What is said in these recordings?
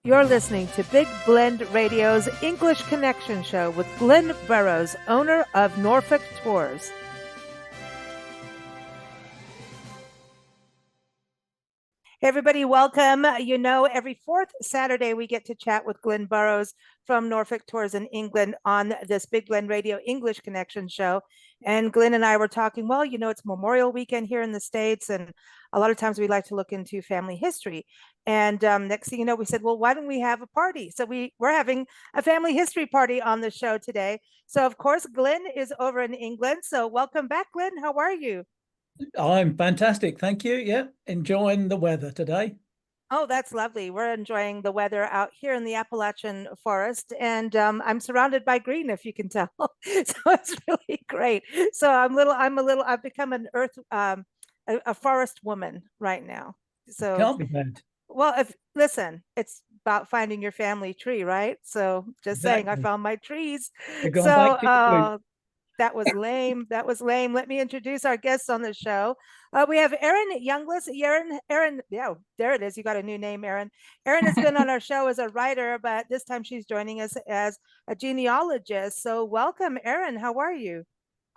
You're listening to Big Blend Radio's English Connection Show with Glynn Burrows, owner of Norfolk Tours. Hey everybody, welcome. You know, every fourth Saturday we get to chat with Glynn Burrows from Norfolk Tours in England on this Big Blend Radio English Connection show. And Glynn and I were talking, well, you know, it's Memorial Weekend here in the States, and a lot of times we like to look into family history. And next thing you know, we said, well, why don't we have a party? So we're having a family history party on the show today. So of course, Glynn is over in England. So welcome back, Glynn. How are you? I'm fantastic, thank you. Yeah, enjoying the weather today. Oh, that's lovely. We're enjoying the weather out here in the Appalachian forest, and I'm surrounded by green, if you can tell. So it's really great. So I've become an a forest woman right now. So, Can't be bad. well, if listen, it's about finding your family tree, right? So just saying, I Exactly. found my trees. You're going So, back to your roots. that was lame. That was lame. Let me introduce our guests on the show. We have Erin Youngless. Erin, yeah, there it is. You got a new name, Erin. Erin has been on our show as a writer, but this time she's joining us as a genealogist. So welcome, Erin. How are you?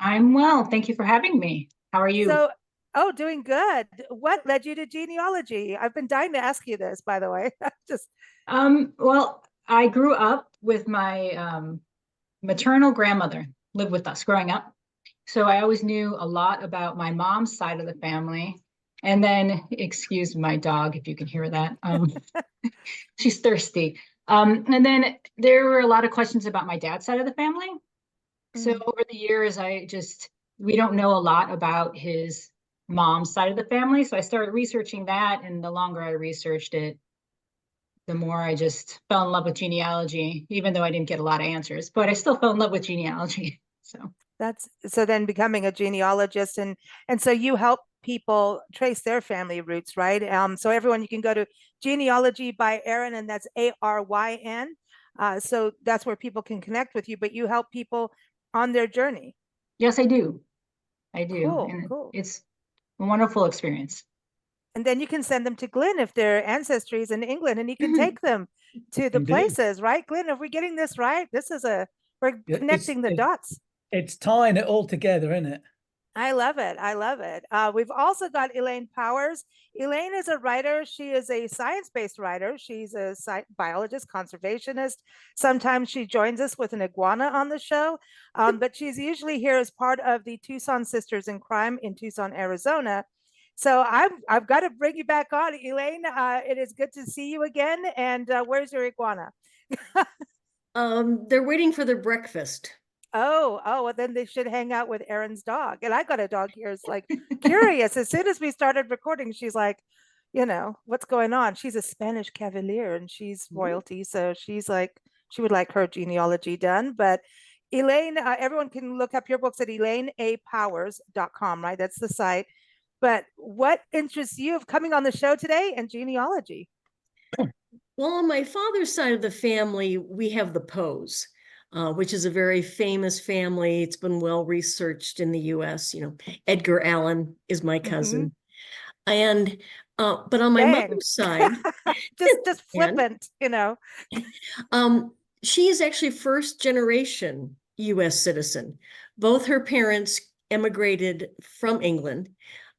I'm well. Thank you for having me. How are you? So, oh, doing good. What led you to genealogy? I've been dying to ask you this, by the way. Just Well, I grew up with my maternal grandmother, lived with us growing up. So I always knew a lot about my mom's side of the family. And then, excuse my dog if you can hear that. She's thirsty. And then there were a lot of questions about my dad's side of the family. So over the years, we don't know a lot about his mom's side of the family. So I started researching that. And the longer I researched it, the more I just fell in love with genealogy, even though I didn't get a lot of answers, but I still fell in love with genealogy. So that's so then becoming a genealogist, and so you help people trace their family roots, right? So everyone, you can go to Genealogy by Erin, and that's Aryn. So that's where people can connect with you, but you help people on their journey. yes, I do. I do. Cool, And cool. it's a wonderful experience. And then you can send them to Glynn if their ancestry is in England, and he can take them to the Indeed. places, right? Glynn, are we getting this right? We're Yeah, connecting the dots. it's tying it all together, isn't it? I love it. I love it. We've also got Elaine Powers. Elaine is a writer. She is a science-based writer. She's a biologist, conservationist. Sometimes she joins us with an iguana on the show, but she's usually here as part of the Tucson Sisters in Crime in Tucson, Arizona. So I've got to bring you back on, Elaine. It is good to see you again. And where's your iguana? They're waiting for their breakfast. Oh, well, then they should hang out with Erin's dog. And I got a dog here. It's like curious. As soon as we started recording, she's like, you know, what's going on? She's a Spanish Cavalier and she's royalty. So she's like, she would like her genealogy done. But Elaine, everyone can look up your books at elainepowers.com, right? That's the site. But what interests you of coming on the show today and genealogy? Well, on my father's side of the family, we have the Poes, which is a very famous family. It's been well researched in the U.S. You know, Edgar Allan is my cousin. And but on my mother's side, just flippant, you know. She is actually first generation U.S. citizen. Both her parents emigrated from England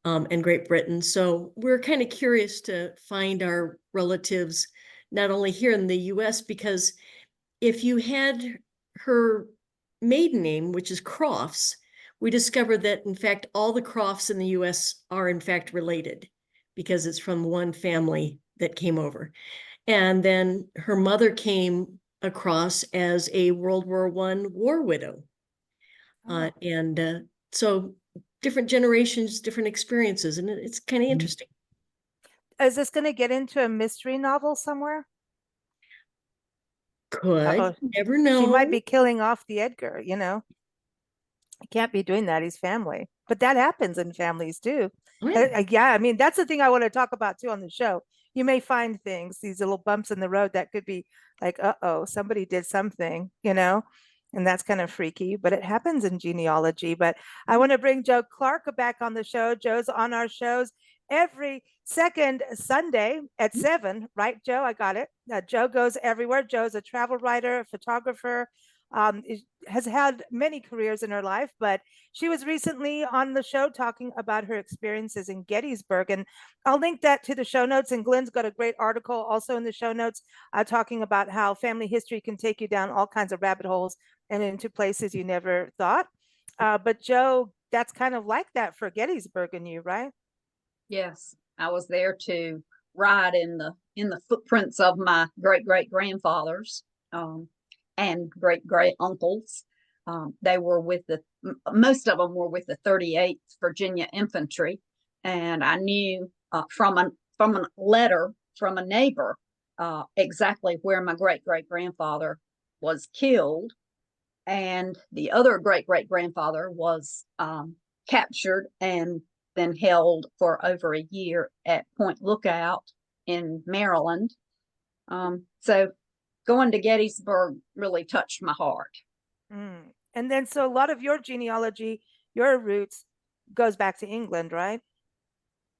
and Great Britain. So we're kind of curious to find our relatives, not only here in the US, because if you had her maiden name, which is Crofts, we discovered that, in fact, all the Crofts in the US are, in fact, related because it's from one family that came over. And then her mother came across as a World War I war widow. So different generations, different experiences, and it's kind of interesting. Is this going to get into a mystery novel somewhere? Could never know. She might be killing off the Edgar, you know. I can't be doing that. He's family, but that happens in families too. Yeah, I mean, that's the thing I want to talk about too on the show. You may find things, these little bumps in the road that could be like, uh-oh, somebody did something, you know, and that's kind of freaky, but it happens in genealogy. But I want to bring Joe Clark back on the show. Joe's on our shows every second Sunday at 7, right, Joe? I got it. Joe goes everywhere. Joe's a travel writer, photographer, has had many careers in her life, but she was recently on the show talking about her experiences in Gettysburg. And I'll link that to the show notes. And Glynn's got a great article also in the show notes talking about how family history can take you down all kinds of rabbit holes and into places you never thought. But Joe, that's kind of like that for Gettysburg and you, right? Yes, I was there to ride in the footprints of my great great grandfathers and great great uncles. They were with most of them were with the 38th Virginia Infantry, and I knew from a letter from a neighbor exactly where my great great grandfather was killed, and the other great great grandfather was captured and then held for over a year at Point Lookout in Maryland. So going to Gettysburg really touched my heart. And then, so a lot of your genealogy, your roots goes back to England, right?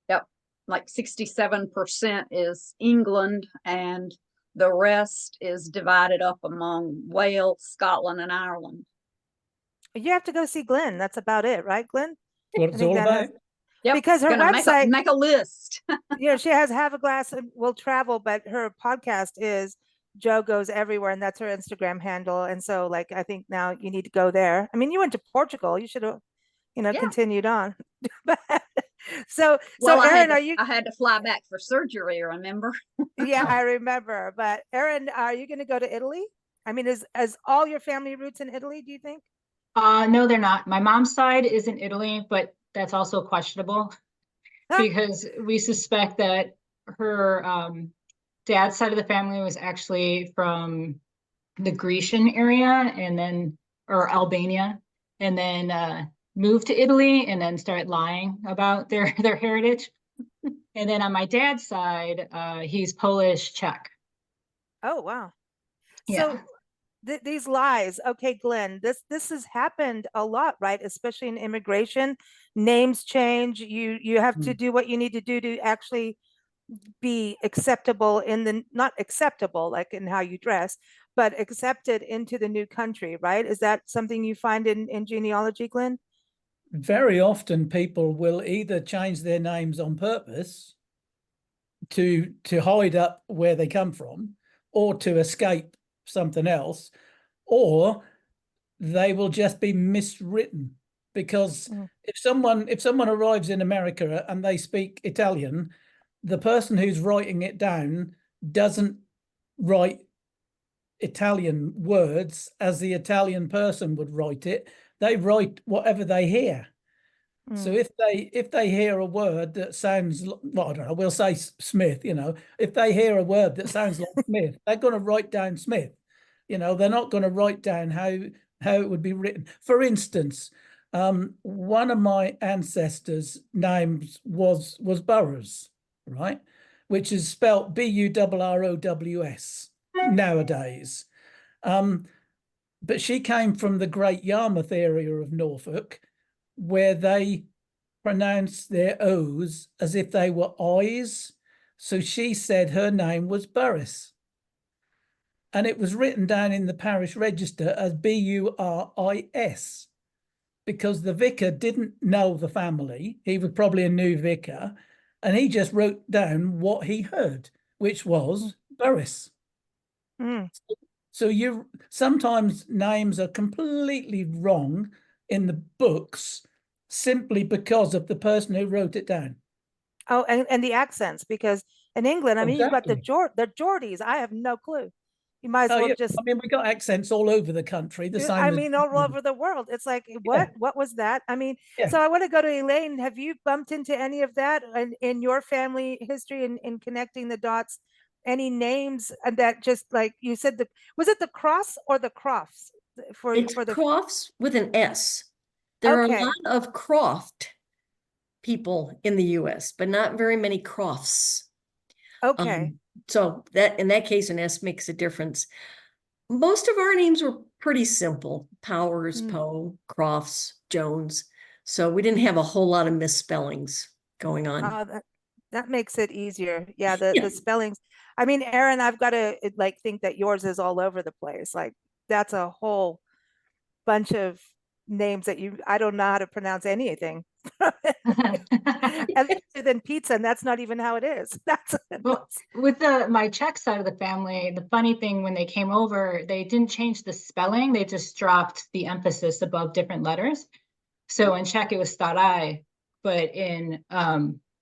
Yep. Like 67% is England, and the rest is divided up among Wales, Scotland, and Ireland. You have to go see Glynn. That's about it, right, Glynn? What it's all about. Yep. Because her website, make a list. she has Have a Glass and Will Travel, but her podcast is Joe Goes Everywhere, and that's her Instagram handle. And so, like, I think now you need to go there. I mean, you went to Portugal. You should have, continued on. So, Erin, I had to fly back for surgery, remember? Yeah, I remember. But Erin, are you going to go to Italy? I mean, is all your family roots in Italy, do you think? No, they're not. My mom's side is in Italy, but that's also questionable because we suspect that her dad's side of the family was actually from the Grecian area or Albania, and then moved to Italy and then started lying about their heritage. And then on my dad's side, he's Polish Czech. Oh, wow. Yeah. So these lies, okay, Glynn, this has happened a lot, right? Especially in immigration, names change. You have to do what you need to do to actually be acceptable not acceptable like in how you dress, but accepted into the new country, right? Is that something you find in genealogy, Glynn? Very often people will either change their names on purpose to hide up where they come from, or to escape something else, or they will just be miswritten. Because if someone arrives in America and they speak Italian, the person who's writing it down doesn't write Italian words as the Italian person would write it. They write whatever they hear. So if they hear a word that sounds, well, I don't know, we'll say Smith, if they hear a word that sounds like Smith, they're going to write down Smith. They're not going to write down how it would be written. For instance, one of my ancestors' names was Burrows, right? Which is spelt Burrows nowadays. But she came from the Great Yarmouth area of Norfolk, where they pronounce their O's as if they were I's. So she said her name was Burris. And it was written down in the parish register as Buris, because the vicar didn't know the family. He was probably a new vicar, and he just wrote down what he heard, which was Burris. So sometimes names are completely wrong in the books simply because of the person who wrote it down. Oh, and the accents, because in England, I mean, Exactly. you've got the Geordies. I have no clue. You might as well just. I mean, we got accents all over the country. The same. I mean, all over the world. It's like, what? Yeah. What was that? I mean, Yeah. So I want to go to Elaine. Have you bumped into any of that in your family history in connecting the dots? Any names that just like you said, was it the Cross or the Crofts? It's for the Crofts with an S. There are a lot of Croft people in the US, but not very many Crofts. Okay. So that in that case, an S makes a difference. Most of our names were pretty simple: Powers, Poe, Crofts, Jones. So we didn't have a whole lot of misspellings going on. That makes it easier. Yeah, the Yeah. spellings. I mean, Erin, I've got to like think that yours is all over the place. Like that's a whole bunch of names that I don't know how to pronounce anything other than pizza, and that's not even how it is. That's Well, with my Czech side of the family, the funny thing when they came over, they didn't change the spelling, they just dropped the emphasis above different letters. So in Czech it was staraj, but in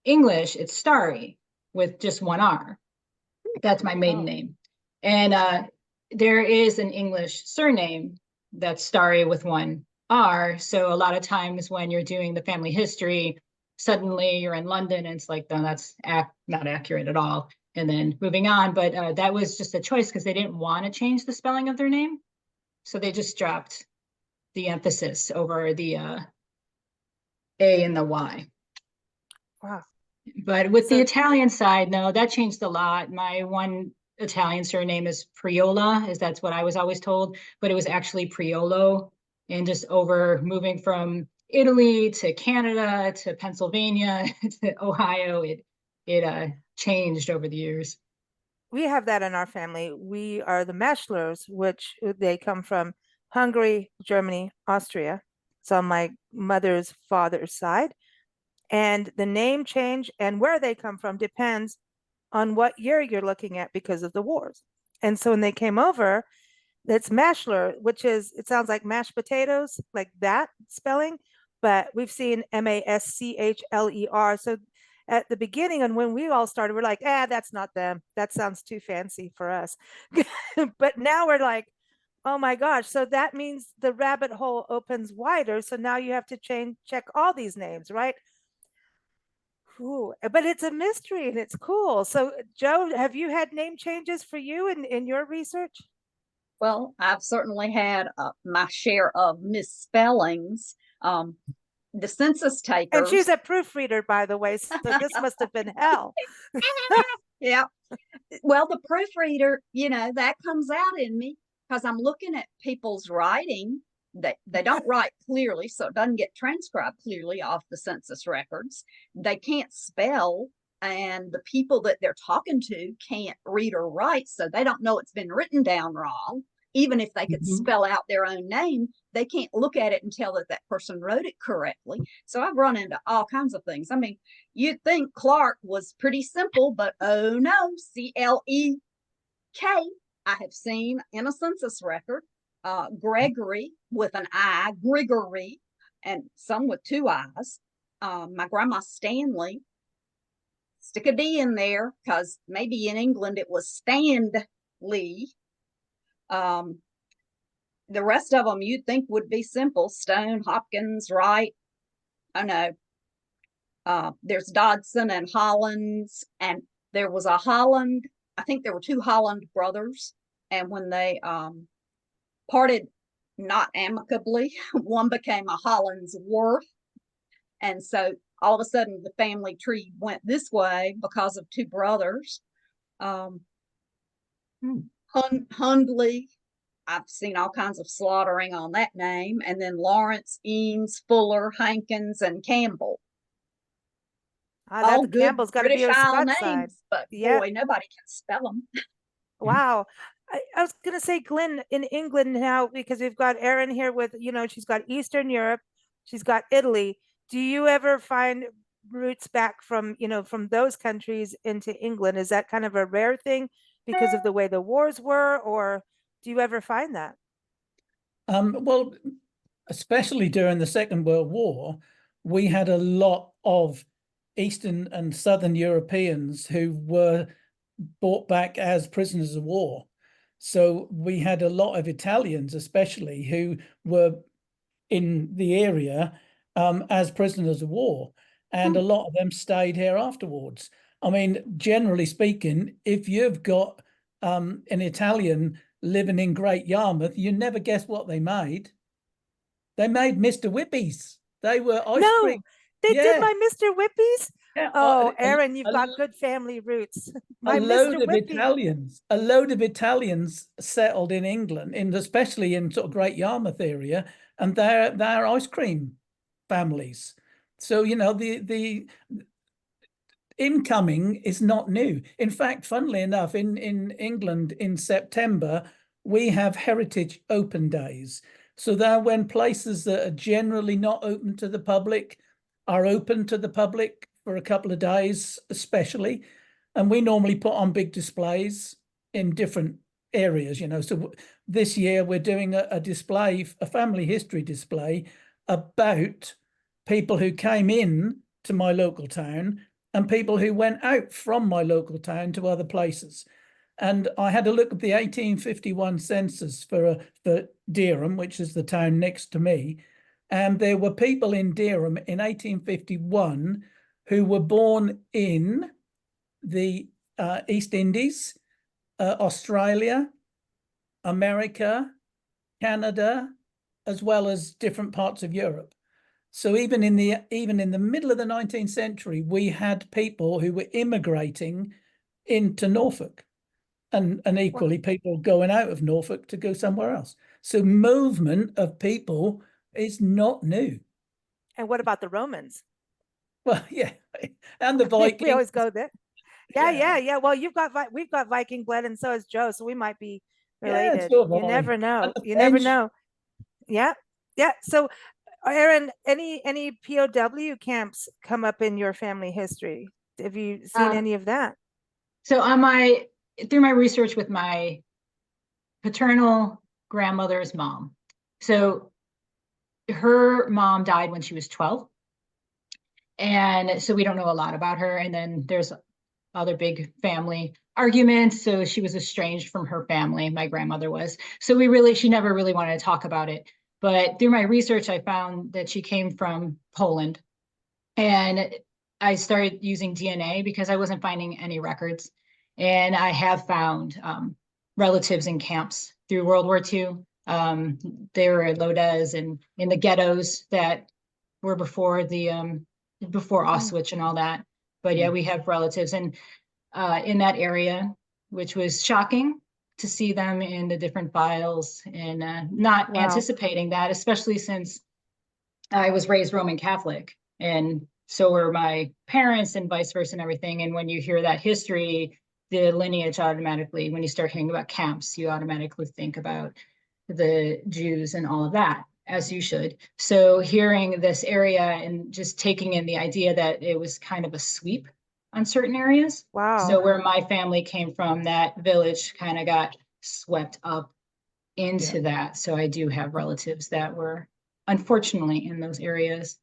English it's starry with just one R. That's my maiden name. And there is an English surname that's starry with one R. So a lot of times when you're doing the family history, suddenly you're in London and it's like, no, that's not accurate at all. And then moving on. But that was just a choice because they didn't want to change the spelling of their name. So they just dropped the emphasis over the A and the Y. wow. But with the So- Italian side, no, that changed a lot. My one Italian surname is Priola, that's what I was always told, but it was actually Priolo. And just over moving from Italy to Canada to Pennsylvania to Ohio, it changed over the years. we have that in our family. We are the Maschlers, which they come from Hungary, Germany, Austria. It's on my mother's father's side. And the name change and where they come from depends on what year you're looking at because of the wars. And so when they came over, it's Maschler, which is, it sounds like mashed potatoes, like that spelling, but we've seen Maschler. So at the beginning and when we all started, we're like, that's not them. That sounds too fancy for us. But now we're like, oh my gosh. So that means the rabbit hole opens wider. So now you have to check all these names, right? Ooh, but it's a mystery and it's cool. So Joe, have you had name changes for you in your research? Well, I've certainly had my share of misspellings. The census takers. And she's a proofreader, by the way, so this must have been hell. Yeah. Well, the proofreader, that comes out in me because I'm looking at people's writing. They don't write clearly, so it doesn't get transcribed clearly off the census records. They can't spell, and the people that they're talking to can't read or write, so they don't know it's been written down wrong. Even if they could spell out their own name, they can't look at it and tell that that person wrote it correctly. So I've run into all kinds of things. I mean, you'd think Clark was pretty simple, but oh no, C-L-E-K. I have seen in a census record, Gregory with an I, Grigory, and some with two I's. My grandma Stanley, stick a D in there because maybe in England it was Stanley. The rest of them you'd think would be simple: Stone, Hopkins, Wright. Oh no. There's Dodson and Hollins, and there was a Holland. I think there were two Holland brothers, and when they parted not amicably, one became a Hollandsworth, and so all of a sudden the family tree went this way because of two brothers. Hundley, I've seen all kinds of slaughtering on that name, and then Lawrence, Eames, Fuller, Hankins, and Campbell. All That good Campbell's got to be British a Isle Scots names, side. but Yeah. boy, nobody can spell them. Wow. I was going to say, Glynn, in England now, because we've got Erin here with, she's got Eastern Europe, she's got Italy. Do you ever find roots back from, from those countries into England? Is that kind of a rare thing because of the way the wars were, or do you ever find that? Well, especially during the Second World War, we had a lot of Eastern and Southern Europeans who were brought back as prisoners of war. So we had a lot of Italians, especially, who were in the area as prisoners of war. And a lot of them stayed here afterwards. I mean, generally speaking, if you've got an Italian living in Great Yarmouth, you never guess what they made. They made Mr. Whippies. They were ice cream. They did my Mr. Whippies? Yeah. Oh, Erin, you've got good family roots. A load of Italians settled in England, especially in sort of Great Yarmouth area, and they're ice cream families. So incoming is not new. In fact, funnily enough, in England in September, we have Heritage Open Days. So that when places that are generally not open to the public are open to the public for a couple of days, especially. And we normally put on big displays in different areas, you know. So this year we're doing a display, a family history display about people who came in to my local town and people who went out from my local town to other places. And I had a look at the 1851 census for Dereham, which is the town next to me. And there were people in Dereham in 1851 who were born in the East Indies, Australia, America, Canada, as well as different parts of Europe. So even in the middle of the 19th century, we had people who were immigrating into Norfolk, and equally people going out of Norfolk to go somewhere else. So movement of people is not new. And what about the Romans? Well, yeah, and the Vikings. We always go there. Yeah. Well, we've got Viking blood, and so is Joe, so we might be related. So have You I. never know. And the You never French. know. Yeah. So, Erin, any POW camps come up in your family history? Have you seen any of that? So through my research with my paternal grandmother's mom. So her mom died when she was 12. And so we don't know a lot about her. And then there's other big family arguments. So she was estranged from her family, my grandmother was. So she never really wanted to talk about it. But through my research, I found that she came from Poland. And I started using DNA because I wasn't finding any records. And I have found relatives in camps through World War II. They were at Lodez and in the ghettos that were before Auschwitz and all that. But yeah, we have relatives in that area, which was shocking to see them in the different files and not anticipating that, especially since I was raised Roman Catholic and so were my parents and vice versa and everything. And when you hear that history, the lineage automatically, when you start hearing about camps, you automatically think about the Jews and all of that, as you should. So hearing this area and just taking in the idea that it was kind of a sweep on certain areas. Wow. So where my family came from, that village kind of got swept up into that. So I do have relatives that were unfortunately in those areas.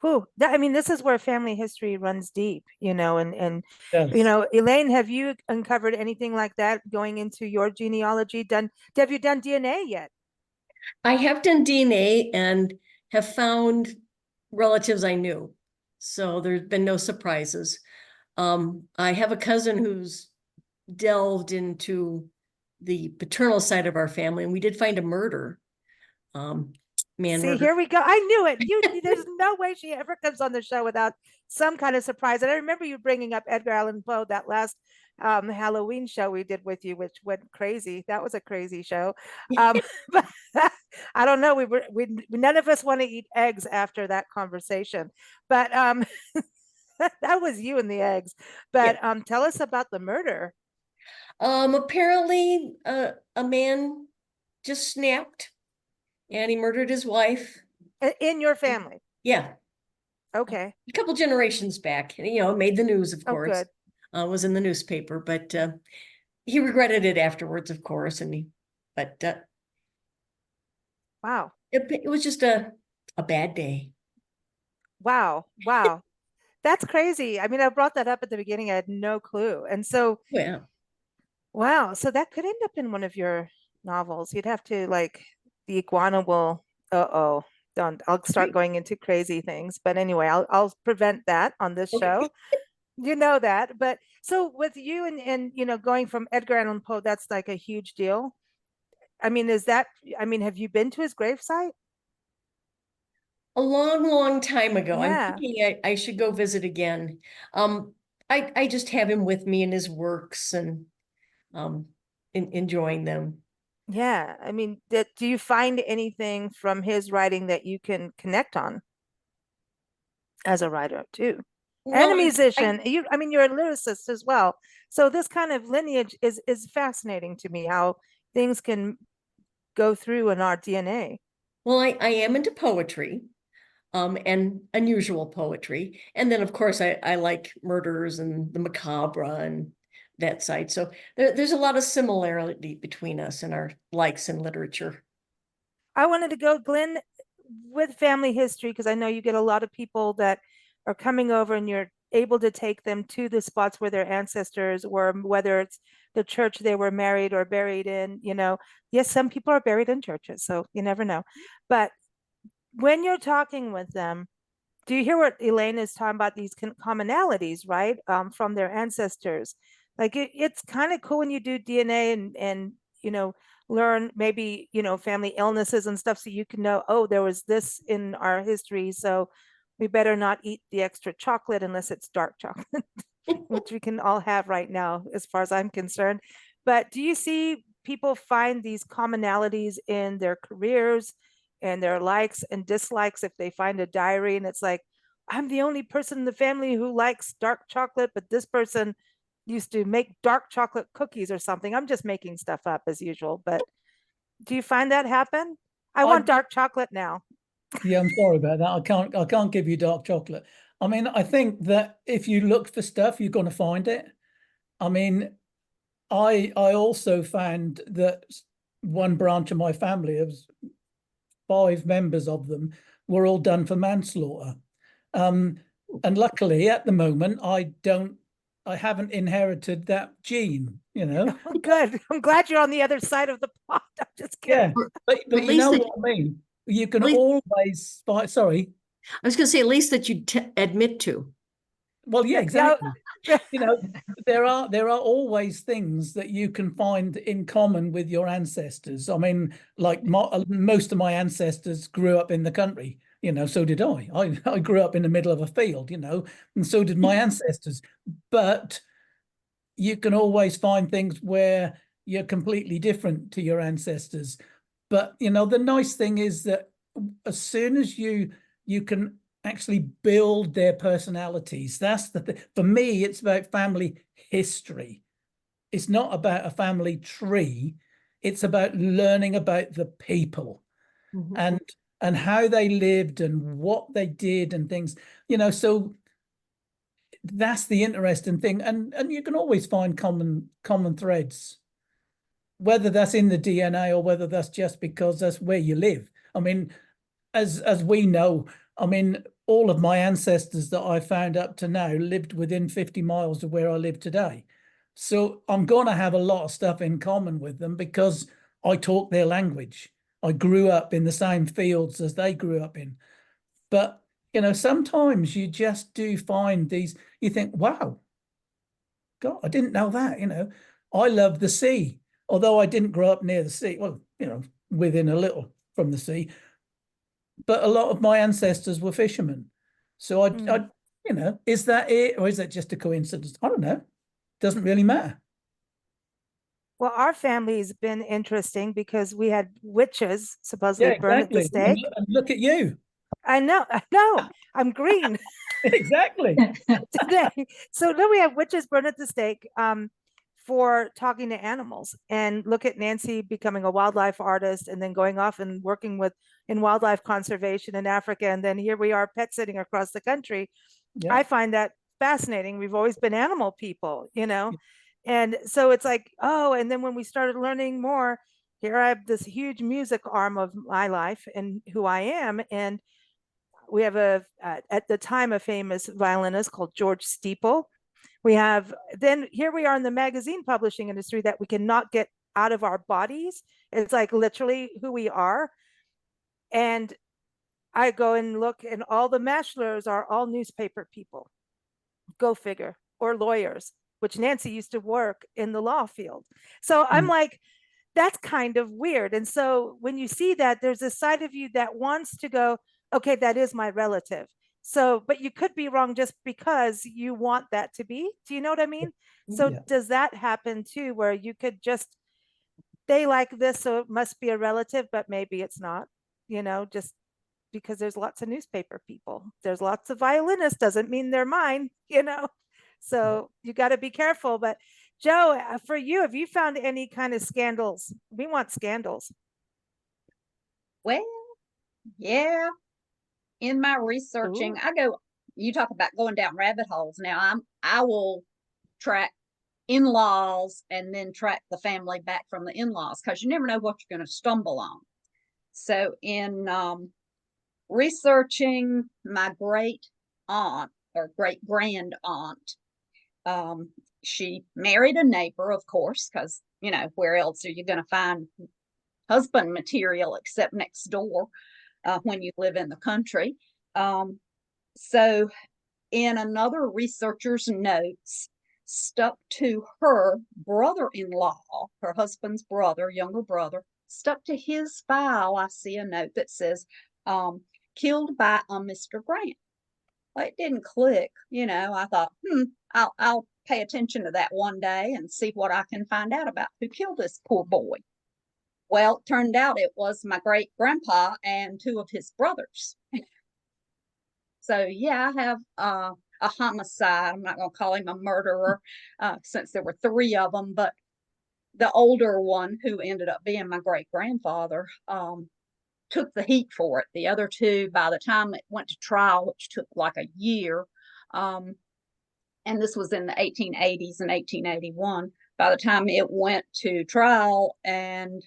Whew. This is where family history runs deep, and Yes. Elaine, have you uncovered anything like that going into your genealogy? Have you done DNA yet? I have done DNA and have found relatives I knew. So there's been no surprises. I have a cousin who's delved into the paternal side of our family, and we did find a murder. Here we go. I knew it. There's no way she ever comes on the show without some kind of surprise. And I remember you bringing up Edgar Allan Poe, that last Halloween show we did with you, which went crazy. That was a crazy show. But I don't know. None of us want to eat eggs after that conversation. But that was you and the eggs. But tell us about the murder. Apparently, a man just snapped. And he murdered his wife. In your family? Yeah. Okay. A couple generations back. And, made the news, of course. Good. Was in the newspaper. But he regretted it afterwards, of course. Wow. It was just a bad day. Wow. That's crazy. I brought that up at the beginning. I had no clue. And so, yeah. Wow. So that could end up in one of your novels. You'd have to the iguana will, I'll start going into crazy things. But anyway, I'll prevent that on this show. You know that. But so with you and going from Edgar Allan Poe, that's like a huge deal. Have you been to his gravesite? A long, long time ago. Yeah. I'm thinking I should go visit again. I just have him with me in his works and enjoying them. Yeah. Do you find anything from his writing that you can connect on as a writer too? and a Well, musician. I mean, you're a lyricist as well. So this kind of lineage is fascinating to me, how things can go through in our DNA. well, I am into poetry, and unusual poetry. And then, of course, I like murders and the macabre and that side. So there's a lot of similarity between us and our likes in literature. I wanted to go, Glynn, with family history, because I know you get a lot of people that are coming over and you're able to take them to the spots where their ancestors were, whether it's the church they were married or buried in, you know. Yes, some people are buried in churches, so you never know. But when you're talking with them, do you hear what Elaine is talking about, these commonalities, right? From their ancestors. Like it's kind of cool when you do DNA and you know, learn maybe, you know, family illnesses and stuff, so you can know, oh, there was this in our history, so we better not eat the extra chocolate unless it's dark chocolate, which we can all have right now, as far as I'm concerned. But do you see people find these commonalities in their careers and their likes and dislikes? If they find a diary and it's like, I'm the only person in the family who likes dark chocolate, but this person used to make dark chocolate cookies or something. I'm just making stuff up as usual, but do you find that happen? I want dark chocolate now. Yeah, I'm sorry about that. I can't give you dark chocolate. I mean, I think that if you look for stuff, you're going to find it. I mean, I also found that one branch of my family, of 5 members of them, were all done for manslaughter. And luckily at the moment I haven't inherited that gene, you know. Oh, good. I'm glad you're on the other side of the pot. I'm just kidding. Yeah, but At you least know that- what I mean. You can least- always find, sorry. I was going to say, at least that you admit to. Well, yeah, Yeah. exactly. You know, there are always things that you can find in common with your ancestors. I mean, like most of my ancestors grew up in the country, you know, so did I. I grew up in the middle of a field, you know, and so did my ancestors. But you can always find things where you're completely different to your ancestors. But, you know, the nice thing is that as soon as you can actually build their personalities, that's the thing. For me, it's about family history. It's not about a family tree. It's about learning about the people and how they lived and what they did and things, you know. So that's the interesting thing, and you can always find common threads, whether that's in the DNA or whether that's just because that's where you live. I mean, as we know, I mean, all of my ancestors that I found up to now lived within 50 miles of where I live today. So I'm going to have a lot of stuff in common with them because I talk their language. I grew up in the same fields as they grew up in. But, you know, sometimes you just do find these, you think, wow, God, I didn't know that, you know. I love the sea, although I didn't grow up near the sea. Well, you know, within a little from the sea. But a lot of my ancestors were fishermen. So I you know, is that it, or is that just a coincidence? I don't know. Doesn't really matter. Well, our family's been interesting because we had witches supposedly Yeah, burned at the exactly. stake. And look at you. I know, I'm green Exactly. today. So then we have witches burned at the stake for talking to animals. And look at Nancy becoming a wildlife artist and then going off and working in wildlife conservation in Africa. And then here we are pet sitting across the country. Yeah. I find that fascinating. We've always been animal people, you know? And so it's like, oh, and then when we started learning more, here I have this huge music arm of my life and who I am. And we have at the time, a famous violinist called George Steeple. We have, then here we are in the magazine publishing industry that we cannot get out of our bodies. It's like literally who we are. And I go and look, and all the Mashlers are all newspaper people. Go figure, or lawyers, which Nancy used to work in the law field. So I'm like, that's kind of weird. And so when you see that, there's a side of you that wants to go, okay, that is my relative. So, but you could be wrong just because you want that to be. Do you know what I mean? So does that happen too, where you could just, they like this, so it must be a relative, but maybe it's not, you know, just because there's lots of newspaper people. There's lots of violinists, doesn't mean they're mine, So you got to be careful. But Joe, for you, have you found any kind of scandals? We want scandals. Well, yeah. In my researching, Ooh. you talk about going down rabbit holes. Now I will track in-laws and then track the family back from the in-laws, because you never know what you're going to stumble on. So in researching my great aunt or great grand aunt, she married a neighbor, of course, because where else are you going to find husband material except next door when you live in the country. So in another researcher's notes, stuck to her brother-in-law, her husband's brother, younger brother, stuck to his file, I see a note that says, killed by a Mr. Grant. Well, it didn't click. I thought, I'll pay attention to that one day and see what I can find out about who killed this poor boy. Well, it turned out it was my great grandpa and two of his brothers. So yeah, I have a homicide. I'm not going to call him a murderer since there were three of them, but the older one, who ended up being my great grandfather, took the heat for it. The other two, by the time it went to trial, which took like a year, and this was in the 1880s and 1881, by the time it went to trial, and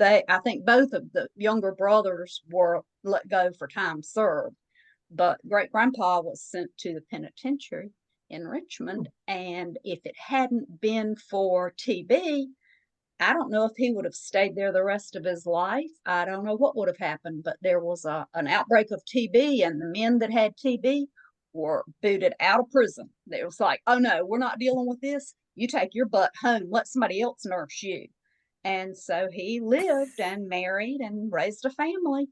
I think both of the younger brothers were let go for time served, but great grandpa was sent to the penitentiary in Richmond. And if it hadn't been for TB, I don't know if he would have stayed there the rest of his life. I don't know what would have happened, but there was an outbreak of TB, and the men that had TB were booted out of prison. It was like, oh no, we're not dealing with this. You take your butt home. Let somebody else nurse you. And so he lived and married and raised a family.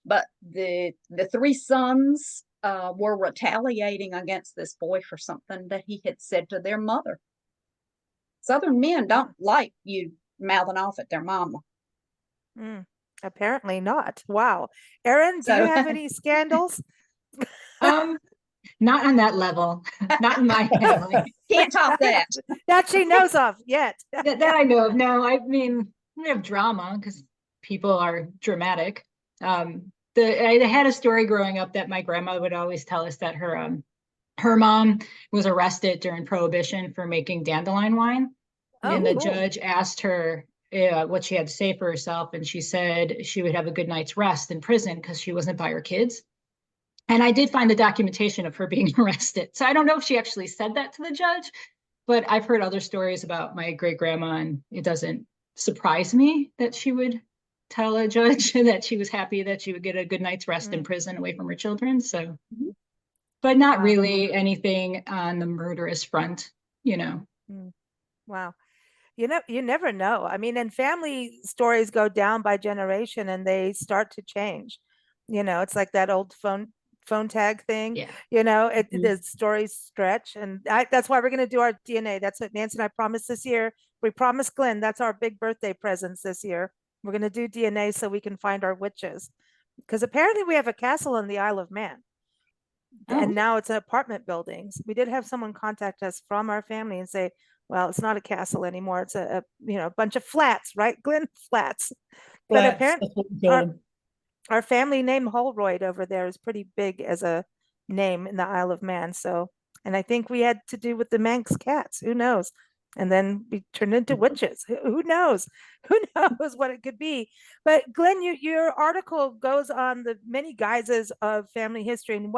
But the three sons were retaliating against this boy for something that he had said to their mother. Southern men don't like you mouthing off at their mama. Apparently not. Wow. Erin, do you have any scandals? Not on that level. Not in my family. Can't top that. That she knows of yet. that I know of. No, I mean, we have drama because people are dramatic. I had a story growing up that my grandma would always tell us, that her mom was arrested during Prohibition for making dandelion wine. And the judge asked her what she had to say for herself. And she said she would have a good night's rest in prison because she wasn't by her kids. And I did find the documentation of her being arrested. So I don't know if she actually said that to the judge, but I've heard other stories about my great grandma, and it doesn't surprise me that she would tell a judge that she was happy that she would get a good night's rest in prison away from her children. So, but not really anything on the murderous front, Wow. You never know. I mean, and family stories go down by generation and they start to change. It's like that old phone tag thing. Yeah. The stories stretch, and that's why we're going to do our DNA. That's what Nancy and I promised this year. We promised Glynn, that's our big birthday presents this year. We're going to do DNA so we can find our witches, because apparently we have a castle in the Isle of Man. And now it's an apartment buildings. We did have someone contact us from our family and say, well, it's not a castle anymore. It's a bunch of flats, right, Glynn? Flats. But apparently our family name Holroyd over there is pretty big as a name in the Isle of Man. So, and I think we had to do with the Manx cats. Who knows? And then we turned into witches. Who knows? Who knows what it could be? But Glynn, your article goes on the many guises of family history and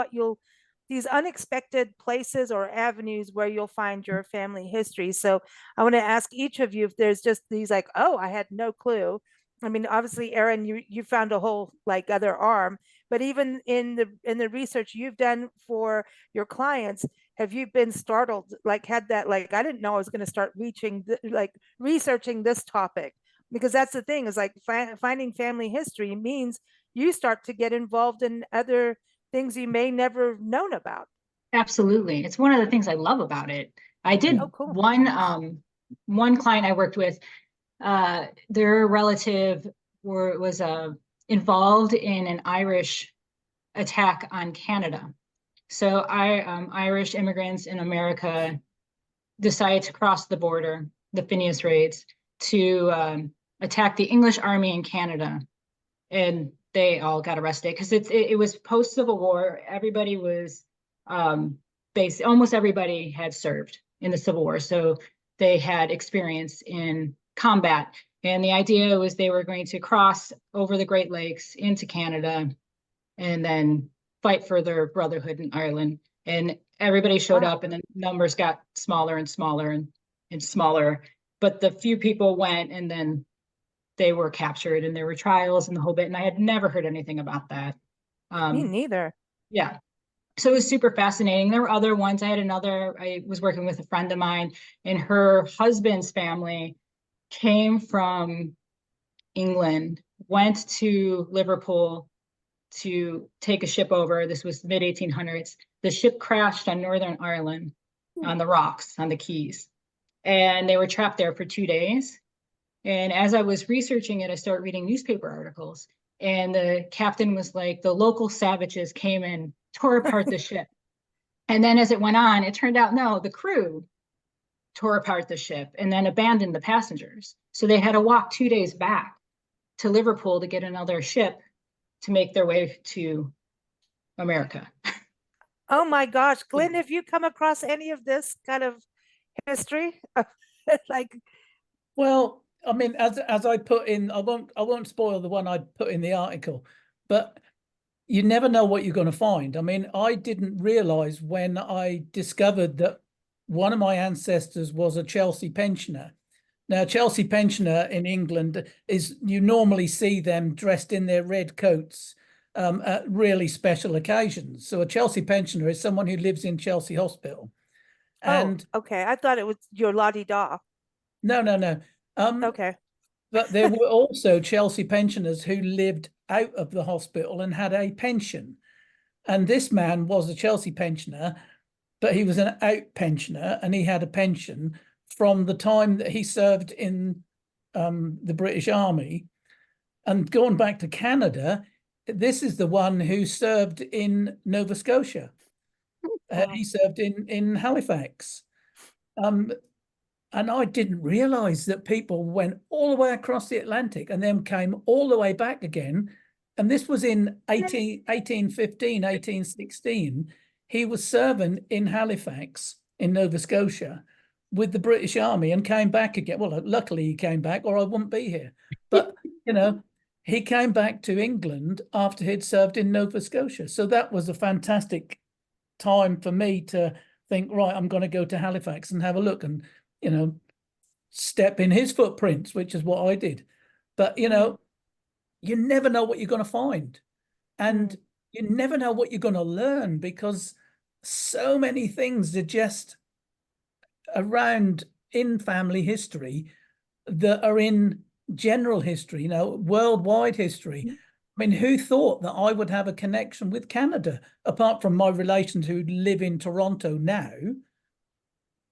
these unexpected places or avenues where you'll find your family history. So I want to ask each of you if there's just these like, oh, I had no clue. I mean, obviously, Erin, you found a whole like other arm, but even in the research you've done for your clients, have you been startled, like had that, like, I didn't know I was going to start researching this topic? Because that's the thing, is like finding family history means you start to get involved in other things you may never known about. Absolutely. It's one of the things I love about it. I did one client I worked with, their relative was a involved in an Irish attack on Canada. So Irish immigrants in America decided to cross the border, the Phineas raids, to attack the English army in Canada. And they all got arrested because it was post-Civil War. Everybody was almost everybody had served in the Civil War. So they had experience in combat. And the idea was they were going to cross over the Great Lakes into Canada and then fight for their brotherhood in Ireland. And everybody showed up, and the numbers got smaller and smaller and smaller. But the few people went, and then they were captured, and there were trials and the whole bit. And I had never heard anything about that. Me neither. Yeah. So it was super fascinating. There were other ones. I was working with a friend of mine, and her husband's family came from England, went to Liverpool to take a ship over. This was mid 1800s. The ship crashed on Northern Ireland on the rocks, on the Keys. And they were trapped there for 2 days. And as I was researching it, I started reading newspaper articles. And the captain was like, the local savages came and tore apart the ship. And then as it went on, it turned out, no, the crew tore apart the ship and then abandoned the passengers. So they had to walk 2 days back to Liverpool to get another ship to make their way to America. Oh my gosh, Glynn, have you come across any of this kind of history? Like, Well, I mean, as I put in, I won't spoil the one I put in the article, but you never know what you're going to find. I mean, I didn't realize when I discovered that one of my ancestors was a Chelsea pensioner. Now, Chelsea pensioner in England is, you normally see them dressed in their red coats at really special occasions. So a Chelsea pensioner is someone who lives in Chelsea Hospital. And okay, I thought it was your la-di-da. no. Okay. But there were also Chelsea pensioners who lived out of the hospital and had a pension. And this man was a Chelsea pensioner, but he was an out pensioner, and he had a pension from the time that he served in the British Army. And going back to Canada, this is the one who served in Nova Scotia. He served in Halifax. And I didn't realize that people went all the way across the Atlantic and then came all the way back again. And this was in 1815, 1816. He was serving in Halifax in Nova Scotia with the British Army and came back again. Well, luckily he came back, or I wouldn't be here. But, he came back to England after he'd served in Nova Scotia. So that was a fantastic time for me to think, right, I'm going to go to Halifax and have a look and, step in his footprints, which is what I did. But, you never know what you're going to find. And you never know what you're going to learn, because so many things are just around in family history that are in general history, worldwide history. I mean, who thought that I would have a connection with Canada, apart from my relations who live in Toronto now?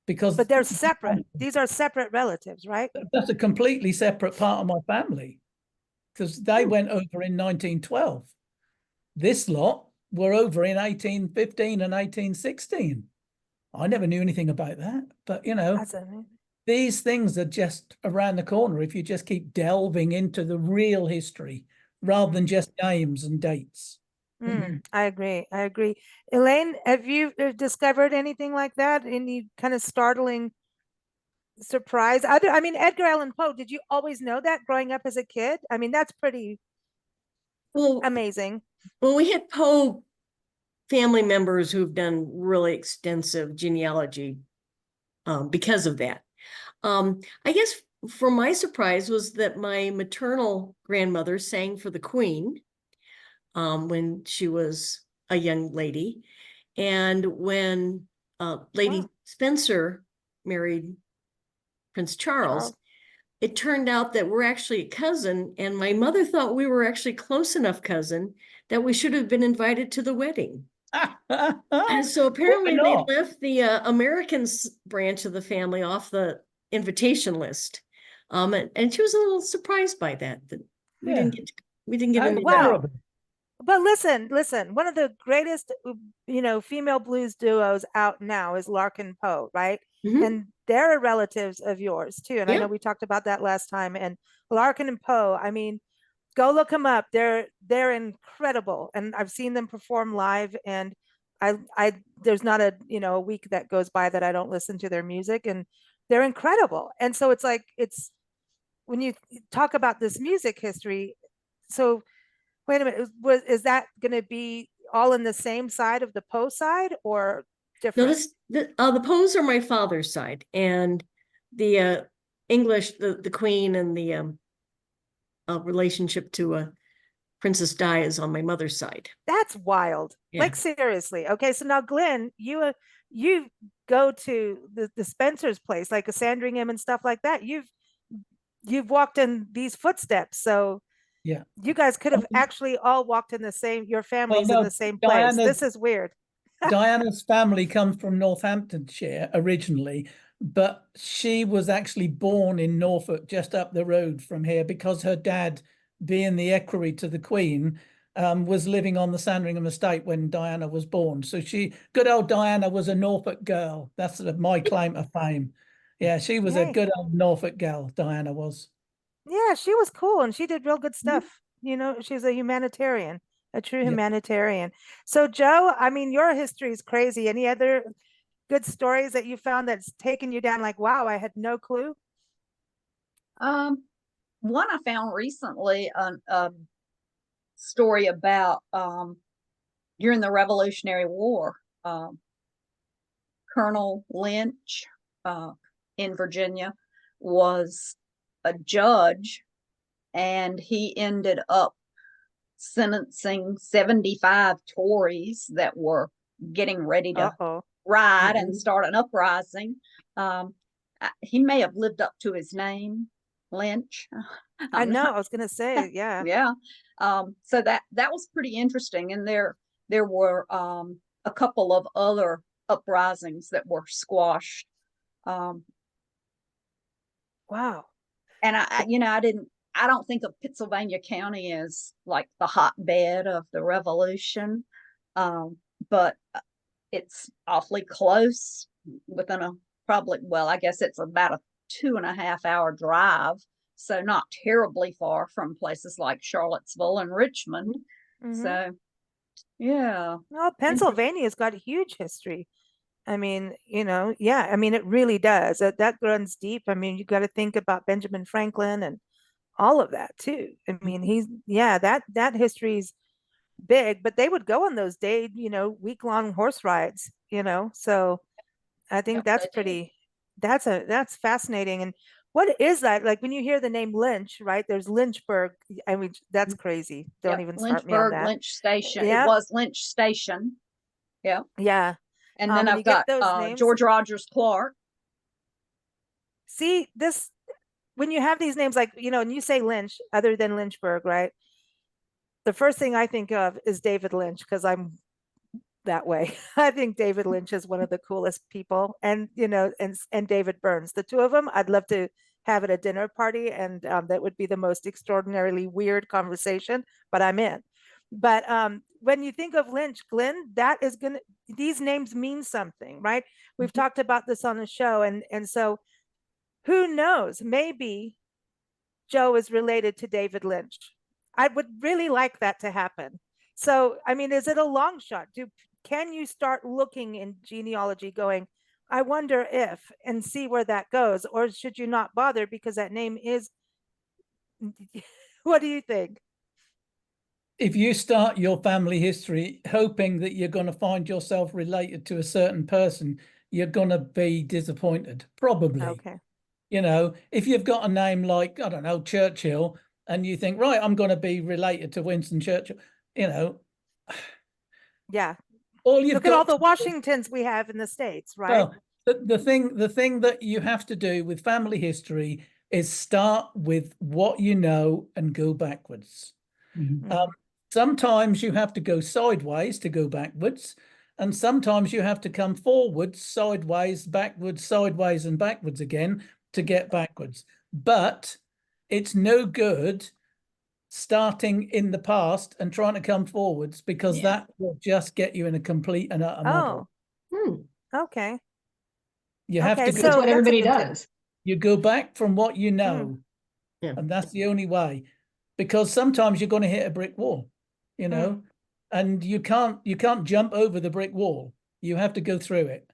But they're separate. These are separate relatives, right? That's a completely separate part of my family, because they went over in 1912. This lot were over in 1815 and 1816. I never knew anything about that. But, these things are just around the corner if you just keep delving into the real history rather than just names and dates. I agree. Elaine, have you discovered anything like that? Any kind of startling surprise? Edgar Allan Poe, did you always know that growing up as a kid? I mean, that's pretty amazing. Well, we had Poe family members who've done really extensive genealogy because of that. I guess for my surprise was that my maternal grandmother sang for the Queen when she was a young lady. And when Lady Spencer married Prince Charles, it turned out that we're actually a cousin, and my mother thought we were actually close enough cousin that we should have been invited to the wedding. And so apparently they left the Americans branch of the family off the invitation list. And she was a little surprised by that we didn't get to We didn't get Oh, any wow. terrible. But listen, one of the greatest, female blues duos out now is Larkin Poe, right? Mhm. And they're relatives of yours too. And I Yeah. know we talked about that last time. And Larkin and Poe, I mean, go look them up. They're incredible. And I've seen them perform live. And I there's not a week that goes by that I don't listen to their music. And they're incredible. And so it's like it's when you talk about this music history, so wait a minute, is that going to be all in the same side of the Poe side or No, different? the Poes are my father's side, and the English, the Queen, and the relationship to Princess Di is on my mother's side. That's wild. Yeah. Like seriously. Okay, so now Glynn, you go to the Spencer's place, like a Sandringham and stuff like that. You've walked in these footsteps, so Yeah. you guys could have actually all walked in the same, your families in no, the same place. Diana's- This is weird. Diana's family comes from Northamptonshire originally, but she was actually born in Norfolk, just up the road from here, because her dad, being the equerry to the Queen, was living on the Sandringham estate when Diana was born. So good old Diana was a Norfolk girl. That's my claim to fame. Yeah, she was a Yay. good old Norfolk girl, Diana was. Yeah, she was cool and she did real good Mm-hmm. stuff. She's a humanitarian, a true Yeah. humanitarian. So, Joe, I mean, your history is crazy. Any other good stories that you found that's taken you down like, wow, I had no clue? One I found recently, a story about during the Revolutionary War, Colonel Lynch in Virginia was a judge, and he ended up sentencing 75 Tories that were getting ready to ride and start an uprising. He may have lived up to his name, Lynch. I know. I was gonna say, yeah. Yeah. So that was pretty interesting, and there were a couple of other uprisings that were squashed. Wow. And I don't think of Pittsylvania County as like the hotbed of the Revolution, but it's awfully close, within I guess it's about a 2.5 hour drive. So not terribly far from places like Charlottesville and Richmond. So, yeah. Well, Pennsylvania's got a huge history. I mean, yeah, I mean, it really does. That runs deep. I mean, you got to think about Benjamin Franklin and all of that too. I mean, that history's big, but they would go on those week-long horse rides, so I think that's that's fascinating. And what is that? Like when you hear the name Lynch, right? There's Lynchburg. I mean, that's crazy. Don't even start me on that. Lynch Station. Yeah. It was Lynch Station. Yeah. Yeah. And then I've got George Rogers Clark. See, when you have these names, like, and you say Lynch, other than Lynchburg, right? The first thing I think of is David Lynch, because I'm that way. I think David Lynch is one of the coolest people, and and David Burns, the two of them, I'd love to have at a dinner party, and that would be the most extraordinarily weird conversation, but I'm in. But when you think of Lynch, Glynn, these names mean something, right? We've talked about this on the show, and so who knows? Maybe Joe is related to David Lynch. I would really like that to happen. So, I mean, is it a long shot? Can you start looking in genealogy going, I wonder if, and see where that goes? Or should you not bother because that name is, what do you think? If you start your family history hoping that you're going to find yourself related to a certain person, you're going to be disappointed, probably. Okay. If you've got a name like, I don't know, Churchill, and you think, right, I'm going to be related to Winston Churchill, Yeah. Look at all the Washingtons we have in the States, right? Well, the thing that you have to do with family history is start with what you know and go backwards. Sometimes you have to go sideways to go backwards, and sometimes you have to come forwards, sideways, backwards, sideways, and backwards again to get backwards. But it's no good starting in the past and trying to come forwards, because Yeah. that will just get you in a complete and utter muddle. Oh, okay. You have Okay, to That's so what that's a everybody good tip. does. you go back from what you know, Yeah. and that's the only way, because sometimes you're going to hit a brick wall, you know, and you can't jump over the brick wall. You have to go through it.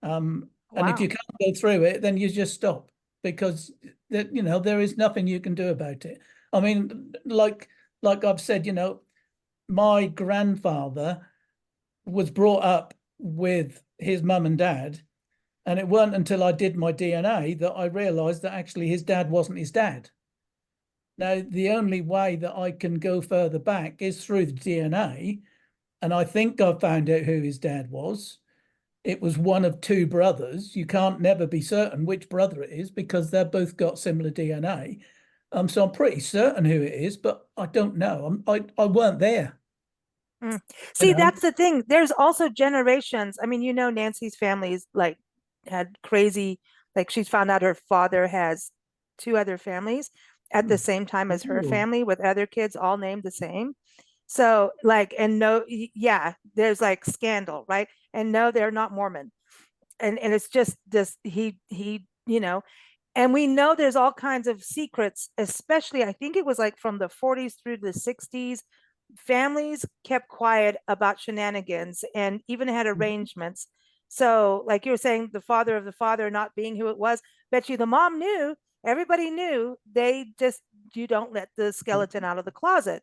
And if Wow. you can't go through it, then you just stop, because that, you know, there is nothing you can do about it. I mean, like I've said, you know, my grandfather was brought up with his mum and dad, and it weren't until I did my DNA that I realized that actually his dad wasn't his dad. Now, the only way that I can go further back is through the DNA, and I think I've found out who his dad was. It was one of two brothers. You can't never be certain which brother it is, because they've both got similar DNA. So I'm pretty certain who it is, but I don't know. I weren't there. See, know? that's the thing. There's also generations. I mean, you know, Nancy's family's like had crazy, like she's found out her father has two other families at the same time as her Ooh. family with other kids all named the same. So like, and no, yeah, there's like scandal, right? And no, they're not Mormon. And it's just this, you know, and we know there's all kinds of secrets, especially I think it was like from the 40s through the 60s. Families kept quiet about shenanigans and even had arrangements. So, like you were saying, the father of the father not being who it was, bet you the mom knew, everybody knew. They just, you don't let the skeleton out of the closet.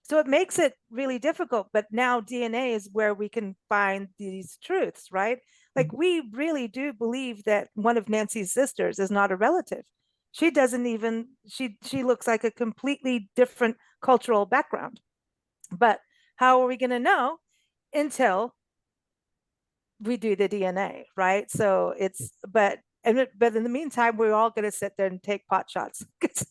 So it makes it really difficult. But now DNA is where we can find these truths, right? Like we really do believe that one of Nancy's sisters is not a relative. She doesn't even, she looks like a completely different cultural background. But how are we going to know until we do the DNA, right? So it's, but in the meantime, we're all going to sit there and take pot shots because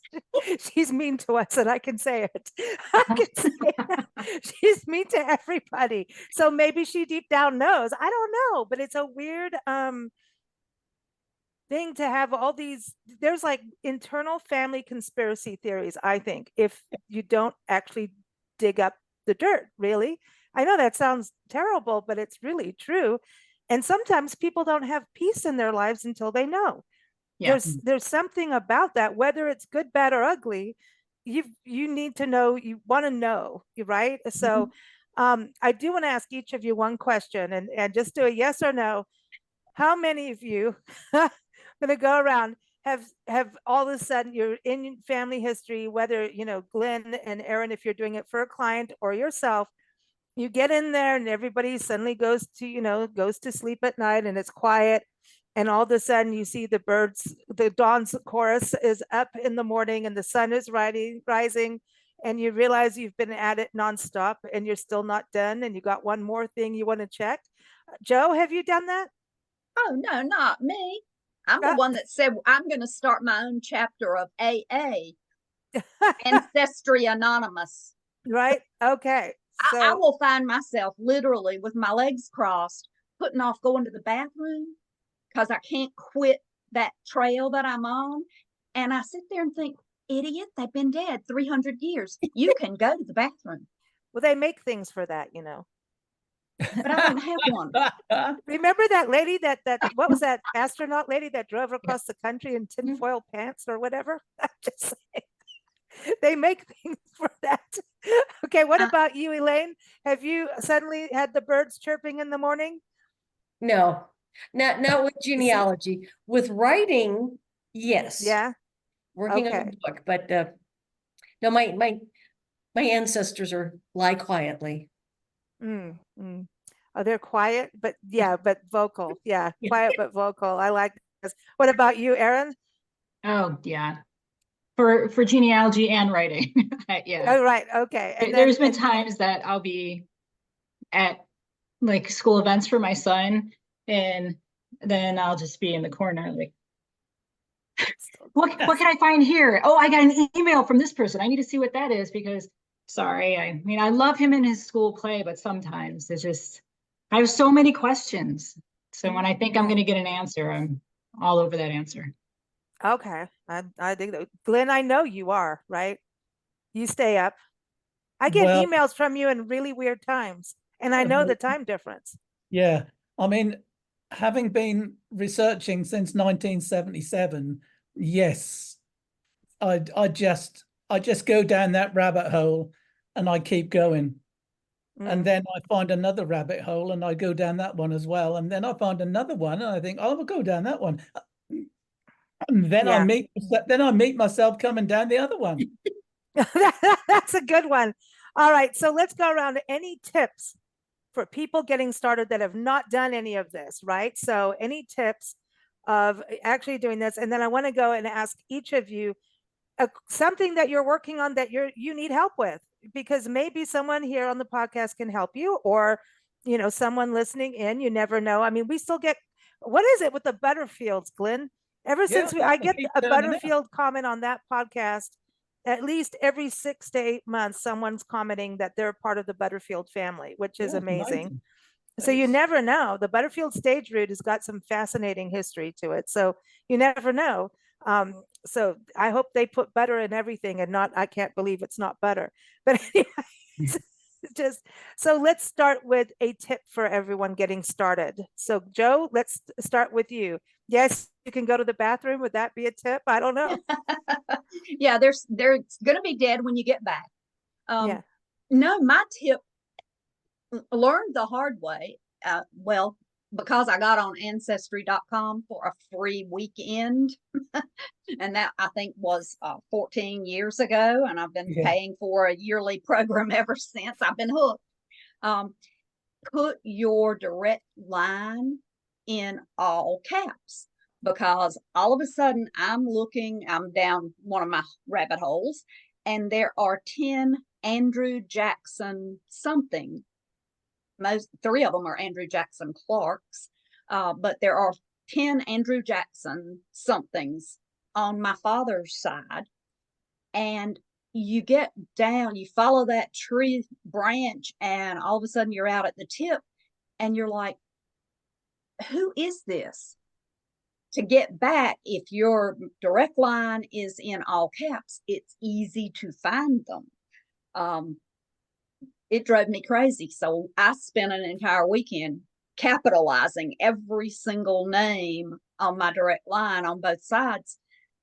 she's mean to us, and I can say it. I can say it. She's mean to everybody. So maybe she deep down knows. I don't know, but it's a weird thing to have all these. There's like internal family conspiracy theories, I think, if you don't actually dig up the dirt, really. I know that sounds terrible, but it's really true. And sometimes people don't have peace in their lives until they know. Yeah. There's something about that, whether it's good, bad, or ugly. You need to know, you want to know, right? So I do want to ask each of you one question, and just do a yes or no. How many of you, I'm gonna go around, have all of a sudden you're in family history, whether you know Glynn and Aaron, if you're doing it for a client or yourself, you get in there and everybody suddenly goes to, you know, goes to sleep at night and it's quiet. And all of a sudden you see the birds, the dawn's chorus is up in the morning and the sun is rising, and you realize you've been at it nonstop and you're still not done. And you got one more thing you want to check. Joe, have you done that? Oh, no, not me. I'm the one that said I'm going to start my own chapter of AA, Ancestry Anonymous. Right? Okay. So I will find myself literally with my legs crossed, putting off going to the bathroom because I can't quit that trail that I'm on. And I sit there and think, idiot, they've been dead 300 years. You can go to the bathroom. well, they make things for that, you know. But I don't have one. Remember that lady that what was that astronaut lady that drove across the country in tinfoil pants or whatever? I'm just saying, they make things for that. Okay, what about you, Elaine? Have you suddenly had the birds chirping in the morning? No, not with genealogy. With writing, yes. Yeah. Working on Okay. a book, but no, my ancestors lie quietly. Oh, they're quiet, but yeah, but vocal. Yeah, quiet but vocal. I like this. What about you, Aaron? Oh, yeah. For genealogy and writing. Yeah. Oh, right. Okay. And There's been times that I'll be at like school events for my son, and then I'll just be in the corner like, what can I find here? Oh, I got an email from this person. I need to see what that is, because sorry, I mean, I love him in his school play, but sometimes it's just, I have so many questions. So when I think I'm going to get an answer, I'm all over that answer. Okay. I think that. Glynn, I know you are, right? You stay up. I get Well, emails from you in really weird times, and I know the time difference. yeah. I mean, having been researching since 1977, yes, I just go down that rabbit hole and I keep going. And then I find another rabbit hole and I go down that one as well. And then I find another one and I think, oh, I'll go down that one. And then Yeah. I meet myself coming down the other one. That's a good one. All right, so let's go around. Any tips for people getting started that have not done any of this, right? So any tips of actually doing this? And then I want to go and ask each of you something that you're working on that you need help with, because maybe someone here on the podcast can help you, or someone listening in. You never know. I mean, we still get, what is it with the Butterfields, Glynn? Ever since I get a Butterfield comment on that podcast, at least every 6 to 8 months, someone's commenting that they're part of the Butterfield family, which is amazing. So you never know. The Butterfield stage route has got some fascinating history to it. So you never know. So I hope they put butter in everything and not, I can't believe it's not butter. But anyway, so let's start with a tip for everyone getting started. So Joe, let's start with you. Yes, you can go to the bathroom. Would that be a tip? I don't know. Yeah, they're going to be dead when you get back. Yeah. No, my tip, learned the hard way. Well, because I got on ancestry.com for a free weekend. And that I think was 14 years ago. And I've been paying for a yearly program ever since. I've been hooked. Put your direct line in all caps, because all of a sudden I'm down one of my rabbit holes, and there are 10 Andrew Jackson something. Three of them are Andrew Jackson Clarks, but there are 10 Andrew Jackson somethings on my father's side. And you get down, you follow that tree branch, and all of a sudden you're out at the tip, and you're like, who is this? To get back, if your direct line is in all caps, it's easy to find them. It drove me crazy. So I spent an entire weekend capitalizing every single name on my direct line on both sides,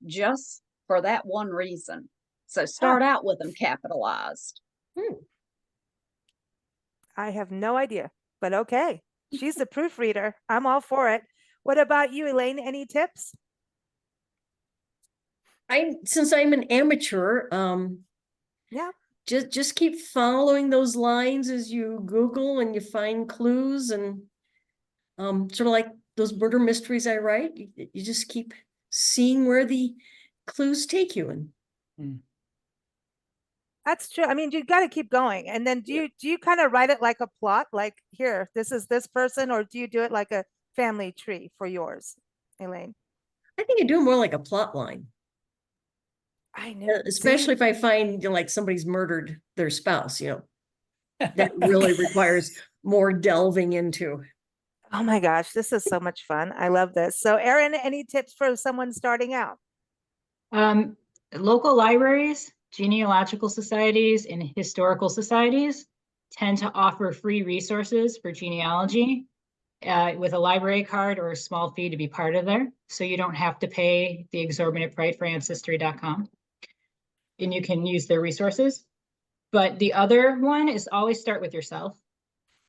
just for that one reason. So start out with them capitalized. I have no idea, but okay. She's the proofreader. I'm all for it. What about you, Elaine? Any tips? Since I'm an amateur, yeah, just keep following those lines as you Google and you find clues, and sort of like those murder mysteries I write. You just keep seeing where the clues take you. And that's true. I mean, you got to keep going. And then do you kind of write it like a plot, like here, this is this person, or do you do it like a family tree for yours, Elaine? I think I do more like a plot line. I know, especially if I find like somebody's murdered their spouse, that really requires more delving into. Oh my gosh, this is so much fun. I love this. So Erin, any tips for someone starting out? Local libraries, genealogical societies, and historical societies tend to offer free resources for genealogy with a library card or a small fee to be part of there. So you don't have to pay the exorbitant price for ancestry.com. And you can use their resources. But the other one is always start with yourself,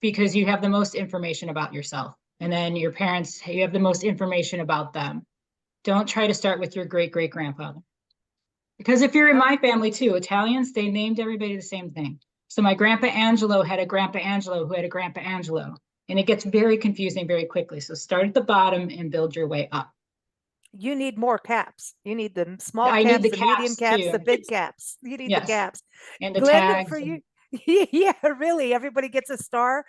because you have the most information about yourself. And then your parents, you have the most information about them. Don't try to start with your great-great-grandfather. Because if you're in my family too, Italians, they named everybody the same thing. So my grandpa Angelo had a grandpa Angelo who had a grandpa Angelo. And it gets very confusing very quickly. So start at the bottom and build your way up. You need more caps. You need the small caps, the medium caps, the big caps. You need the caps. And the Glynn, tags. for you. Yeah, really. Everybody gets a star.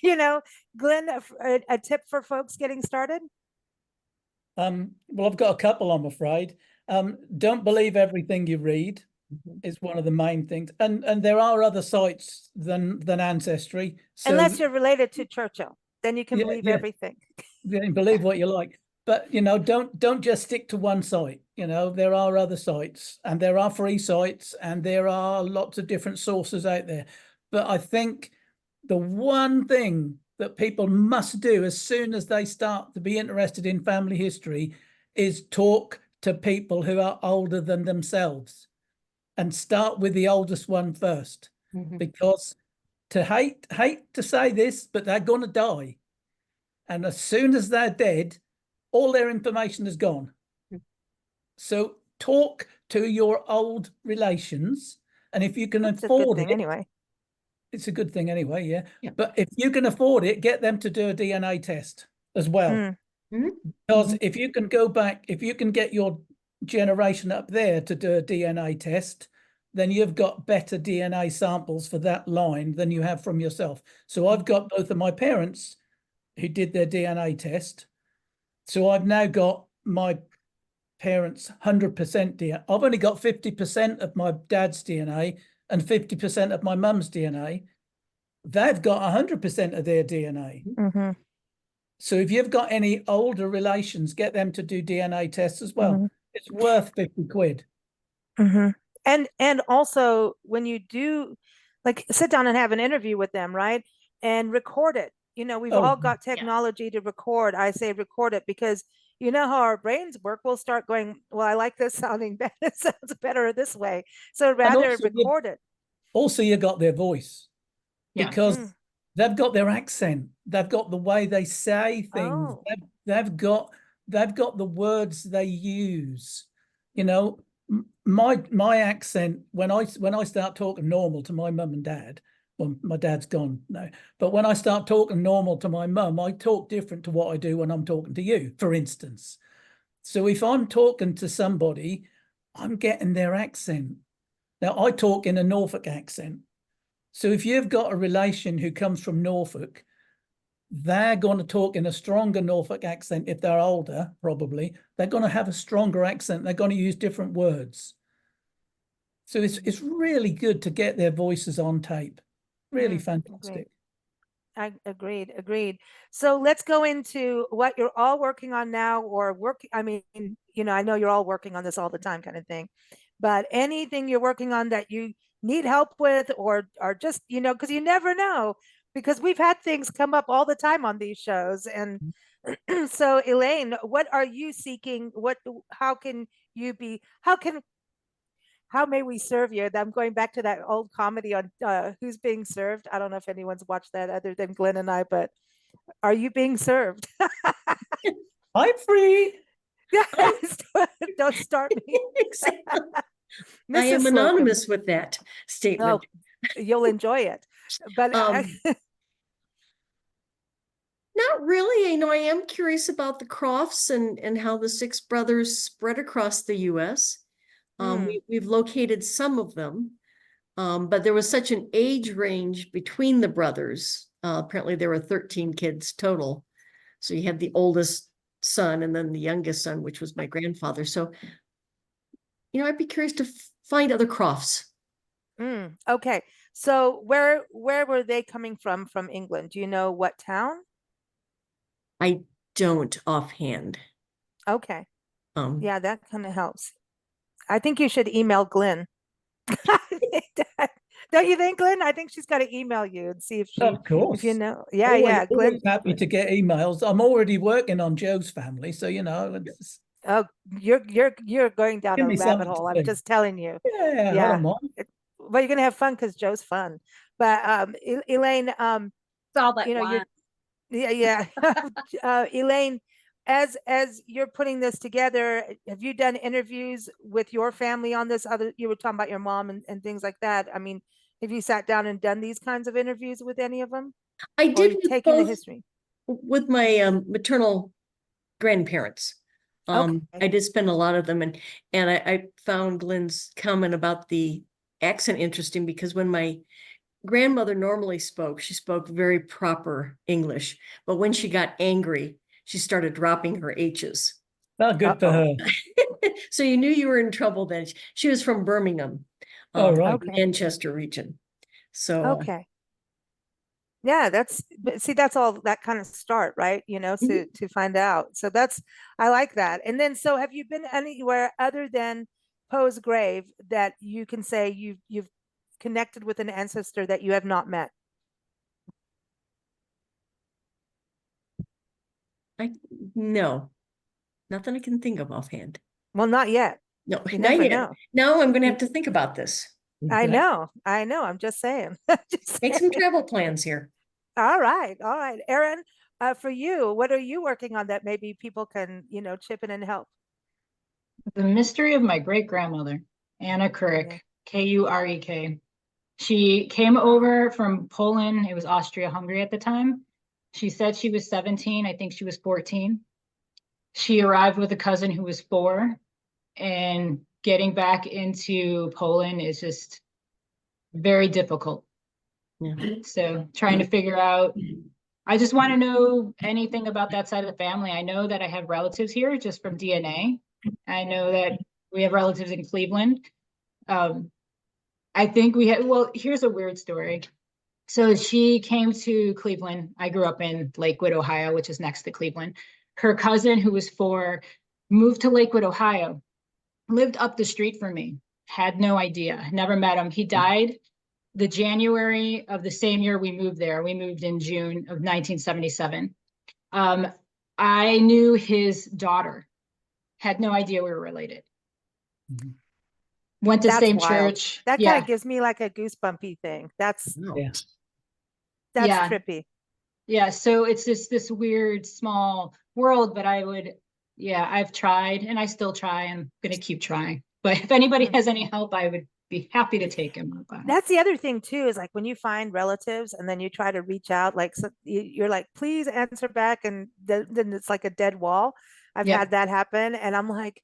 Glynn, a tip for folks getting started? Well, I've got a couple, I'm afraid. Don't believe everything you read is one of the main things. And there are other sites than Ancestry. So, unless you're related to Churchill, then you can believe everything. You can believe what you like. But don't just stick to one site. There are other sites, and there are free sites, and there are lots of different sources out there. But I think the one thing that people must do as soon as they start to be interested in family history is talk to people who are older than themselves, and start with the oldest one first. Because to hate to say this, but they're going to die. And as soon as they're dead, all their information is gone. So talk to your old relations. And if you can afford it, anyway. It's a good thing anyway, yeah. But if you can afford it, get them to do a DNA test as well. Because if you can go back, if you can get your generation up there to do a DNA test, then you've got better DNA samples for that line than you have from yourself. So I've got both of my parents who did their DNA test. So I've now got my parents' 100% DNA. I've only got 50% of my dad's DNA and 50% of my mum's DNA. They've got 100% of their DNA. So if you've got any older relations, get them to do DNA tests as well. It's worth 50 quid. And also when you do, like, sit down and have an interview with them, right? And record it. We've all got technology to record. I say record it because you know how our brains work. We'll start going, well, I like this sounding better. It sounds better this way. So rather record it. Also, you got their voice because they've got their accent. They've got the way they say things. They've got the words they use. My accent, when I start talking normal to my mum and dad, well, my dad's gone now, but when I start talking normal to my mum, I talk different to what I do when I'm talking to you, for instance. So if I'm talking to somebody, I'm getting their accent. Now, I talk in a Norfolk accent. So if you've got a relation who comes from Norfolk, they're going to talk in a stronger Norfolk accent. If they're older, probably, they're going to have a stronger accent. They're going to use different words. So it's really good to get their voices on tape. Really fantastic. Agreed. So let's go into what you're all working on now, or I know you're all working on this all the time kind of thing, but anything you're working on that you need help with, or just, because you never know, because we've had things come up all the time on these shows. And so Elaine, what are you seeking? How may we serve you? I'm going back to that old comedy on Who's Being Served. I don't know if anyone's watched that other than Glynn and I, but are you being served? I'm free. Don't start me. Exactly. I am anonymous with that statement. Oh, you'll enjoy it. But not really. I am curious about the Crofts and how the six brothers spread across the U.S. We've located some of them, but there was such an age range between the brothers. Apparently there were 13 kids total. So you had the oldest son and then the youngest son, which was my grandfather. So, I'd be curious to find other Crofts. Okay. So where were they coming from England? Do you know what town? I don't offhand. Okay. Yeah, that kind of helps. I think you should email Glynn. Don't you think, Glynn? I think she's got to email you and see if she, of course, if you know. Yeah, Glynn. Happy to get emails. I'm already working on Joe's family, so Oh, you're going down a rabbit hole. I'm just telling you. Yeah. I don't mind. Well, you're gonna have fun because Joe's fun. But Elaine, it's all that wine. Elaine, as you're putting this together, have you done interviews with your family on this? You were talking about your mom and things like that. I mean, have you sat down and done these kinds of interviews with any of them? I did taking the history with my maternal grandparents. I did spend a lot of them, and I found Glynn's comment about the accent interesting, because when my grandmother normally spoke, she spoke very proper English, but when she got angry, she started dropping her H's. Not good for her. So you knew you were in trouble then. She was from Birmingham, right. Manchester region. So okay. Yeah, that's all that kind of start, right? To find out. So I like that. And then, so have you been anywhere other than Poe's grave that you can say you've connected with an ancestor that you have not met? No, nothing I can think of offhand. Well, not yet. No, You not never yet. know. Now I'm going to have to think about this. I know. I'm just saying. Just Make saying. some travel plans here. All right. Erin, for you, what are you working on that maybe people can, chip in and help? The mystery of my great grandmother, Anna Kurek, Yeah. Kurek. She came over from Poland. It was Austria-Hungary at the time. She said she was 17. I think she was 14. She arrived with a cousin who was 4, and getting back into Poland is just very difficult. Yeah. So trying to figure out, I just want to know anything about that side of the family. I know that I have relatives here just from DNA. I know that we have relatives in Cleveland. I think we had, well, here's a weird story. So she came to Cleveland. I grew up in Lakewood, Ohio, which is next to Cleveland. Her cousin, who was 4, moved to Lakewood, Ohio, lived up the street from me. Had no idea, never met him. He died the January of the same year we moved there. We moved in June of 1977. I knew his daughter, had no idea we were related. Went to That's same wild. church. That kind Yeah, of gives me like a goosebumpy thing. That's Yes. Yeah. trippy. yeah. So it's just this weird small world, but I've tried and I still try. I'm gonna keep trying. But if anybody has any help, I would be happy to take him up on it. That's the other thing too, is like when you find relatives and then you try to reach out, like you're like, please answer back, and then it's like a dead wall. I've Yep. had that happen, and I'm like,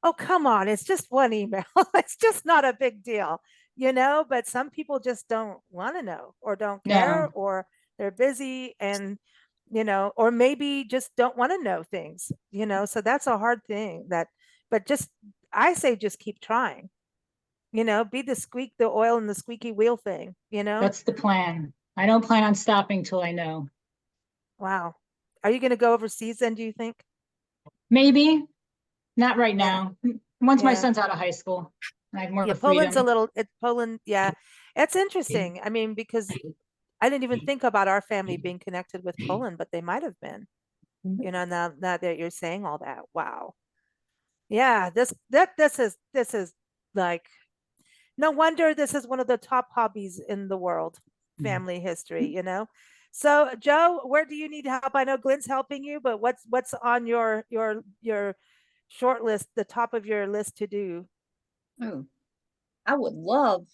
oh, come on, it's just one email. It's just not a big deal, but some people just don't want to know or don't care, No, or they're busy, and or maybe just don't want to know things, so that's a hard thing. But just, I say, just keep trying, be the oil in the squeaky wheel thing, that's the plan. I don't plan on stopping till I know. Wow. Are you going to go overseas then, do you think? Maybe not right Yeah. now. Once my Yeah. son's out of high school, I have more Yeah, of a freedom. Poland. Yeah. It's interesting. I mean, because I didn't even think about our family being connected with Poland, but they might have been, now that you're saying all that. Wow. Yeah, this is like, no wonder this is one of the top hobbies in the world, family history. So Joe, where do you need help? I know Glenn's helping you, but what's on your short list, the top of your list to do? Oh, I would love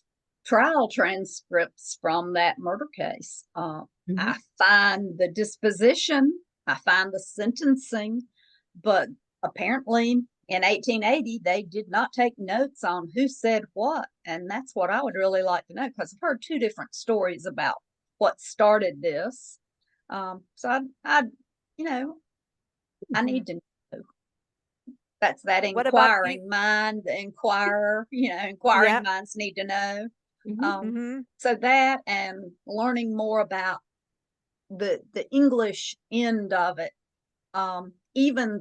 trial transcripts from that murder case. I find the disposition, I find the sentencing, but apparently in 1880, they did not take notes on who said what. And that's what I would really like to know, because I've heard 2 different stories about what started this. So I need to know. That's that What about inquiring mind, the inquirer, inquiring Yep. minds need to know. Mm-hmm. So that, and learning more about the English end of it. Even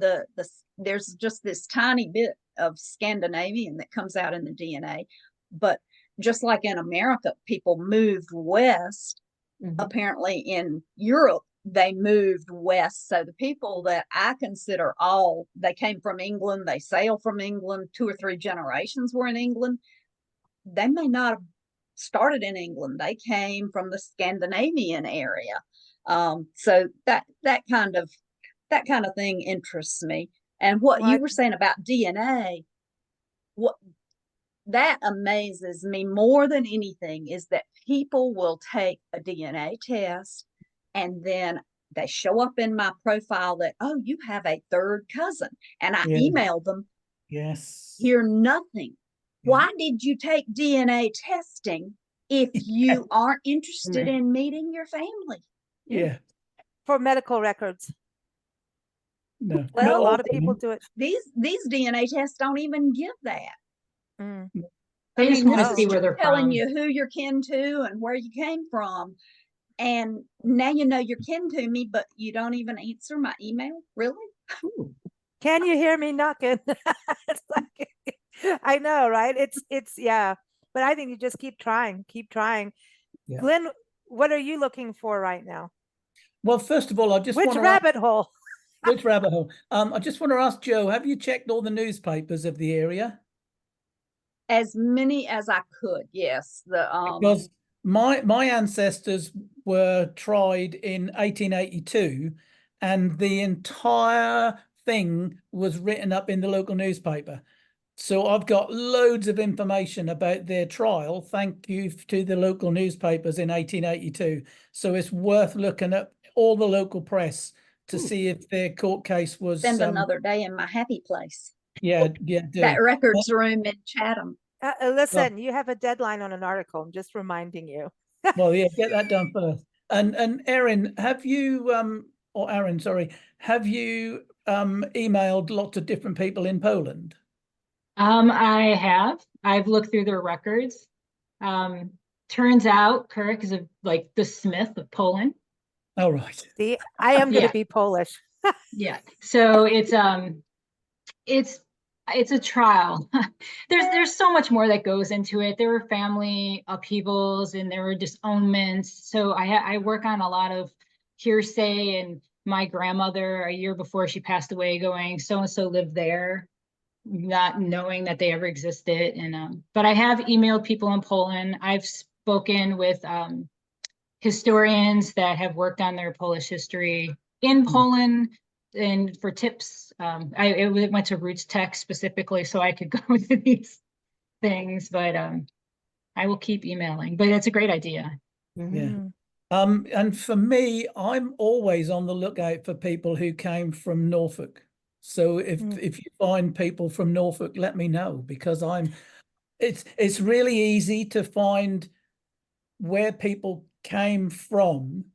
there's just this tiny bit of Scandinavian that comes out in the DNA, but just like in America, people moved west. Apparently in Europe, they moved west. So the people that I consider they came from England, they sailed from England, 2 or 3 generations were in England. They may not have started in England. They came from the Scandinavian area. So that kind of thing interests me. And what you were saying about DNA, what that amazes me more than anything is that people will take a DNA test and then they show up in my profile that, oh, you have a 3rd cousin. And I email them. Yes. Hear nothing. Why did you take DNA testing if you aren't interested in meeting your family? Yeah. For medical records. No. Well, a lot of people do it. These DNA tests don't even give that. They just want to see This where is they're telling from. you who you're kin to and where you came from. And now you know you're kin to me, but you don't even answer my email. Really? Ooh. Can you hear me knocking? It's like, I know, right? Yeah. But I think you just keep trying, keep trying. Yeah. Glynn, what are you looking for right now? Well, first of all, I just Which want to rabbit hole? which rabbit hole? I just want to ask Joe, have you checked all the newspapers of the area? As many as I could, yes. Because my ancestors were tried in 1882, and the entire thing was written up in the local newspaper. So I've got loads of information about their trial. Thank you to the local newspapers in 1882. So it's worth looking at all the local press to see if their court case was. Spend another day in my happy place. Yeah, do. That records room in Chatham. Listen, you have a deadline on an article. I'm just reminding you. Well, yeah, get that done first. And Erin, have you or Aaron, sorry, have you emailed lots of different people in Poland? I have. I've looked through their records. Turns out Kirk is like the Smith of Poland. Oh, right. See, I am going to Yeah. be Polish. Yeah. So it's a trial. There's so much more that goes into it. There were family upheavals and there were disownments. So I work on a lot of hearsay, and my grandmother a year before she passed away going, so and so lived there, not knowing that they ever existed. And but I have emailed people in Poland. I've spoken with historians that have worked on their Polish history in Poland, and for tips. I went to Roots Tech specifically so I could go to these things, but I will keep emailing. But it's a great idea. Yeah. Mhm. And for me, I'm always on the lookout for people who came from Norfolk. So if you find people from Norfolk, let me know, because it's really easy to find where people came from.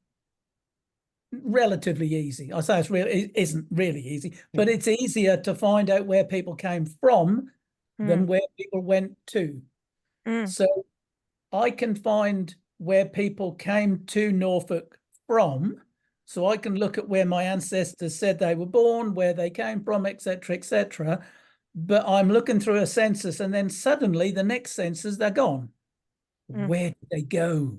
Relatively easy. I say it isn't really easy, but it's easier to find out where people came from than where people went to. So I can find where people came to Norfolk from, so I can look at where my ancestors said they were born, where they came from, etc., etc. But I'm looking through a census, and then suddenly the next census, they're gone. Where did they go?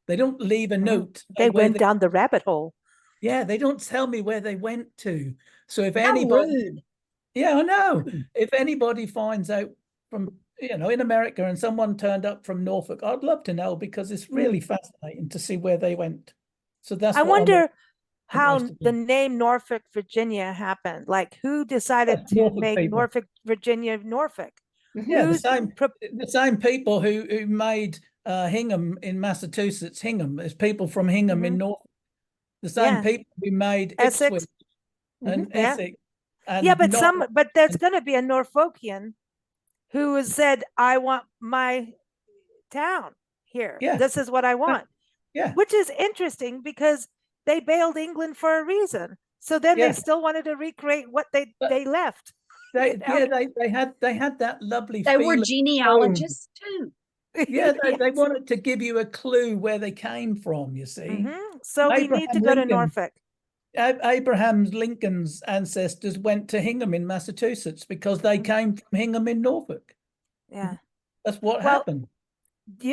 They don't leave a note. They went down the rabbit hole. Yeah, they don't tell me where they went to. So if How anybody, rude. yeah, I know. If anybody finds out from, in America, and someone turned up from Norfolk, I'd love to know, because it's really fascinating to see where they went. So that's I what I'm wonder how interested the in. name Norfolk, Virginia happened. Like, who decided to Norfolk make people. Norfolk, Virginia, Norfolk? Yeah, Who's the same people who made Hingham in Massachusetts, Hingham. There's people from Hingham in Norfolk. The same Yeah. people who made Essex? Ipswich and Yeah. Essex. Yeah, And but there's going to be a Norfolkian who has said, I want my town here. Yeah. This is what I want. Yeah. Which is interesting because they bailed England for a reason. So then they still wanted to recreate what they left. They had that lovely They were feeling. genealogists too. Yeah, they Yes. wanted to give you a clue where they came from, you see. So we need to go to Norfolk. Abraham Lincoln's ancestors went to Hingham in Massachusetts because they came from Hingham in Norfolk. Yeah. That's what happened.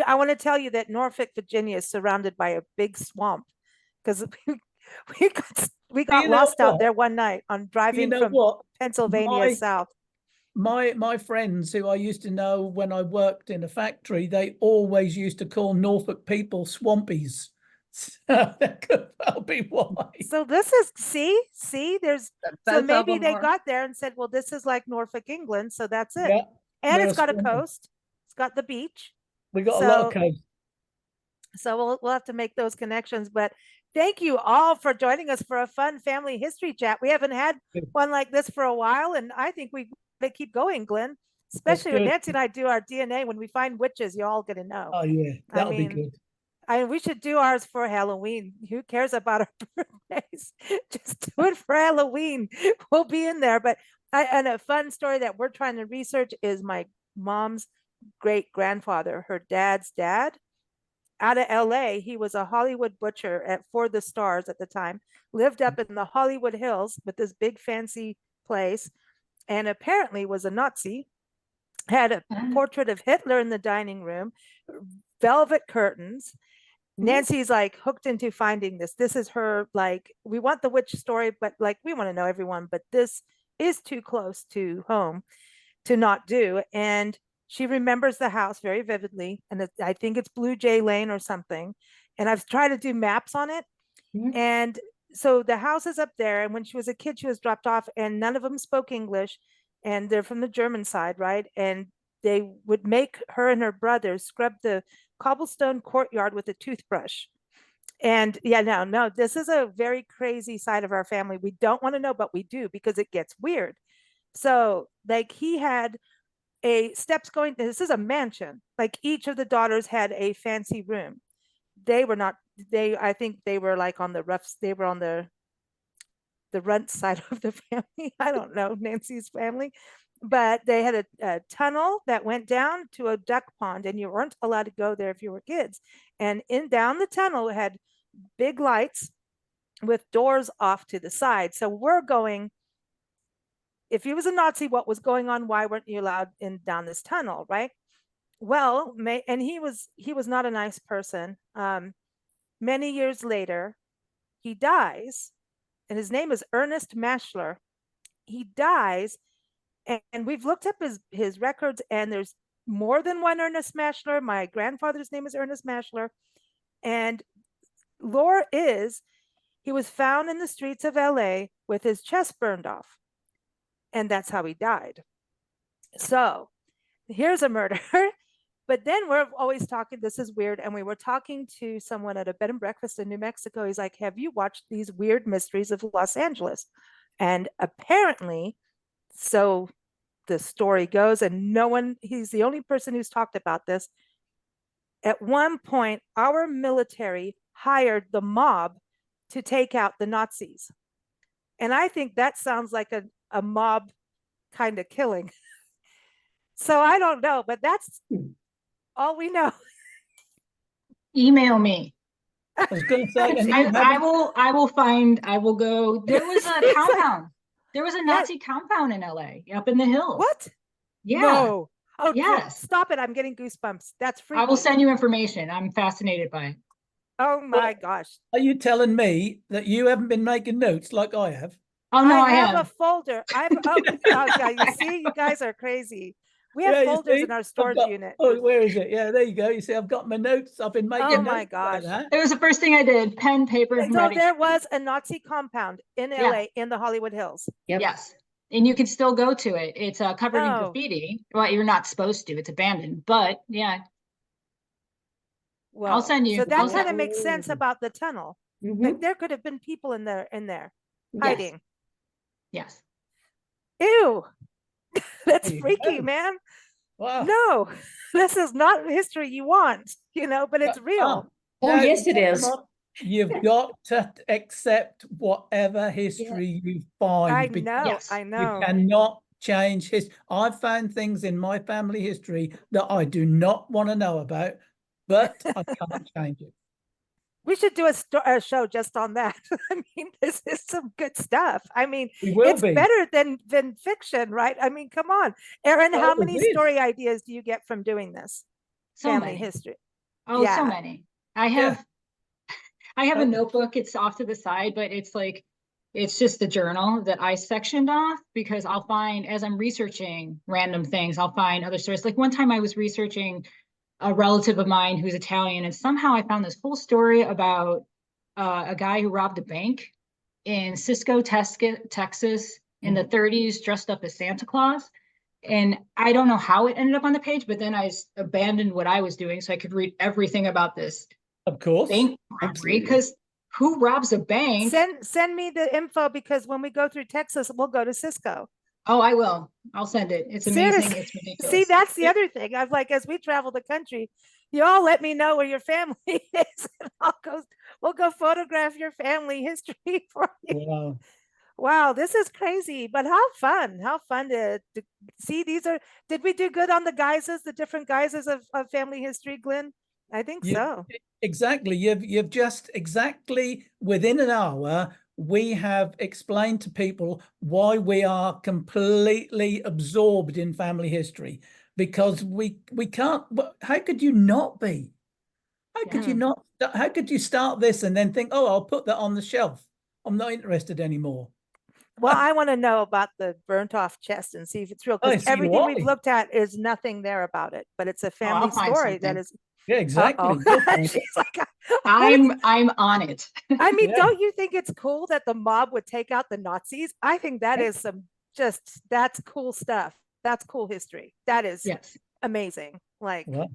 I want to tell you that Norfolk, Virginia is surrounded by a big swamp, because we got lost out there one night on driving from Pennsylvania south. My friends who I used to know when I worked in a factory, they always used to call Norfolk people swampies. So that could well be why. So this is there's so maybe they got there and said, well, this is like Norfolk, England, so that's it. Yeah, and it's got a coast, it's got the beach. We got a lot of coast. So we'll have to make those connections. But thank you all for joining us for a fun family history chat. We haven't had one like this for a while, and I think we keep going, Glynn. Especially when Nancy and I do our DNA. When we find witches, you're all gonna know. Oh yeah, that'll be good. We should do ours for Halloween. Who cares about our birthdays? Just do it for Halloween. We'll be in there. But and a fun story that we're trying to research is my mom's great grandfather, her dad's dad, out of LA. He was a Hollywood butcher for the Stars at the time, lived up in the Hollywood Hills with this big fancy place, and apparently was a Nazi, had a portrait of Hitler in the dining room, velvet curtains. Nancy's like hooked into finding this. This is her, like, we want the witch story, but like we want to know everyone, but this is too close to home to not do. And she remembers the house very vividly. And I think it's Blue Jay Lane or something. And I've tried to do maps on it. And so the house is up there. And when she was a kid, she was dropped off, and none of them spoke English. And they're from the German side, right? And they would make her and her brother scrub the cobblestone courtyard with a toothbrush. And yeah, no, this is a very crazy side of our family. We don't want to know, but we do, because it gets weird. So like he had a steps going, this is a mansion. Like each of the daughters had a fancy room. They were not, I think they were like on the roughs, they were on the runt side of the family. I don't know, Nancy's family. But they had a tunnel that went down to a duck pond, and you weren't allowed to go there if you were kids. And down the tunnel had big lights with doors off to the side. So we're going, if he was a Nazi, what was going on? Why weren't you allowed in down this tunnel, right? Well, and he was not a nice person. Many years later, he dies, and his name is Ernest Mashler. He dies. And we've looked up his records, and there's more than one Ernest Mashler. My grandfather's name is Ernest Mashler. And lore is he was found in the streets of LA with his chest burned off. And that's how he died. So here's a murder. But then we're always talking, this is weird. And we were talking to someone at a bed and breakfast in New Mexico. He's like, have you watched these weird mysteries of Los Angeles? And apparently, so the story goes, and no one, he's the only person who's talked about this. At one point, our military hired the mob to take out the Nazis. And I think that sounds like a mob kind of killing. So I don't know, but that's all we know. Email me. I was going to say, and I will go. There was a compound. There was a Nazi compound in LA, up in the hills. What? Yeah. No. Oh, yes. Stop it. I'm getting goosebumps. That's freaky. I will send you information. I'm fascinated by it. Oh my gosh. Are you telling me that you haven't been making notes like I have? Oh no, I have have a folder. Yeah, you see, you guys are crazy. We have folders in our storage unit. Oh, where is it? Yeah, there you go. You see, I've got my notes. I've been making notes. Oh my gosh. It was the first thing I did. Pen, paper. So there was a Nazi compound in LA in the Hollywood Hills. Yep. Yes. And you can still go to it. It's covered in graffiti. Well, you're not supposed to. It's abandoned. But yeah. Well, I'll send you. So that kind of makes sense about the tunnel. Like there could have been people in there hiding. Yes. Ew. That's freaky, man. Wow. No, this is not history you want, but it's real. Oh, yes, it is. You've got to accept whatever history you find. I know. Yes. I know. You cannot change history. I've found things in my family history that I do not want to know about, but I can't change it. We should do a show just on that. I mean, this is some good stuff. I mean, it's better than fiction, right? I mean, come on. Erin, how many story ideas do you get from doing this? Family history. Oh, so many. I have a notebook. It's off to the side, but it's just a journal that I sectioned off, because I'll find, as I'm researching random things, I'll find other stories. Like one time I was researching a relative of mine who's Italian, and somehow I found this whole story about a guy who robbed a bank in Cisco, Texas in the 30s, dressed up as Santa Claus. And I don't know how it ended up on the page, but then I abandoned what I was doing so I could read everything about this. Of course. Bank robbery, because who robs a bank? Send me the info, because when we go through Texas, we'll go to Cisco. Oh, I will. I'll send it. It's amazing. Seriously. It's ridiculous. See, that's the other thing. I'm like, as we travel the country, you all let me know where your family is, and we'll go photograph your family history for you. Wow. Wow, this is crazy, but how fun to see. Did we do good on the different guises of family history, Glynn? I think You- so. Exactly. You've just exactly within an hour, we have explained to people why we are completely absorbed in family history, because we can't. How could you not be? How could you Yeah. not? How could you start this and then think, oh, I'll put that on the shelf. I'm not interested anymore. Well, I want to know about the burnt off chest and see if it's real, I because see everything we've why. looked at is nothing there about it, but it's a I'll family find story that something. is. Yeah, exactly. Uh-oh. You'll find it. She's like, what is- I'm on it. I mean, Yeah. don't you think it's cool that the mob would take out the Nazis? I think that Yeah. is that's cool stuff. That's cool history. That is Yes. amazing. Like, Well,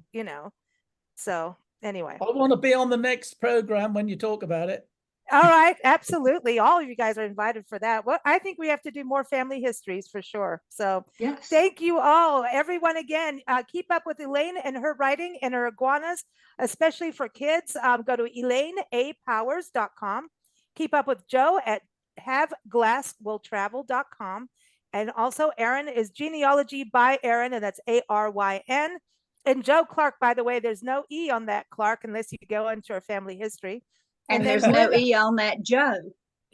so anyway. I want to be on the next program when you talk about it. All right, absolutely. All of you guys are invited for that. Well, I think we have to do more family histories for sure. So Yes. thank you all, everyone. Again, keep up with Elaine and her writing and her iguanas, especially for kids. Go to ElaineAPowers.com. Keep up with Joe at HaveGlassWillTravel.com. And also Aaron is Genealogy by Aaron, and that's ARYN. And Joe Clark, by the way, there's no E on that Clark unless you go into our family history. And then there's no Glynn- E on that Joe.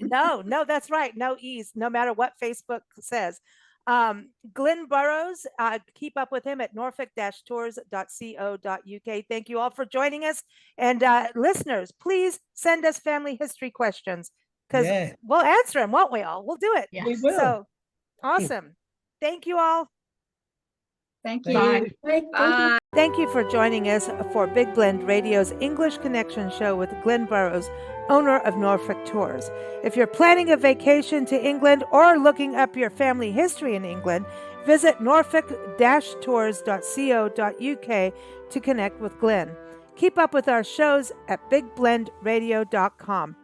no, that's right. No E's, no matter what Facebook says. Glynn Burrows, keep up with him at norfolk-tours.co.uk. Thank you all for joining us. And listeners, please send us family history questions, because Yeah. we'll answer them, won't we all? We'll do it. Yes. We will. So awesome. Thank you all. Thank Thank you. Bye. Bye. Thank you for joining us for Big Blend Radio's English Connection show with Glynn Burrows, owner of Norfolk Tours. If you're planning a vacation to England or looking up your family history in England, visit norfolk-tours.co.uk to connect with Glynn. Keep up with our shows at bigblendradio.com.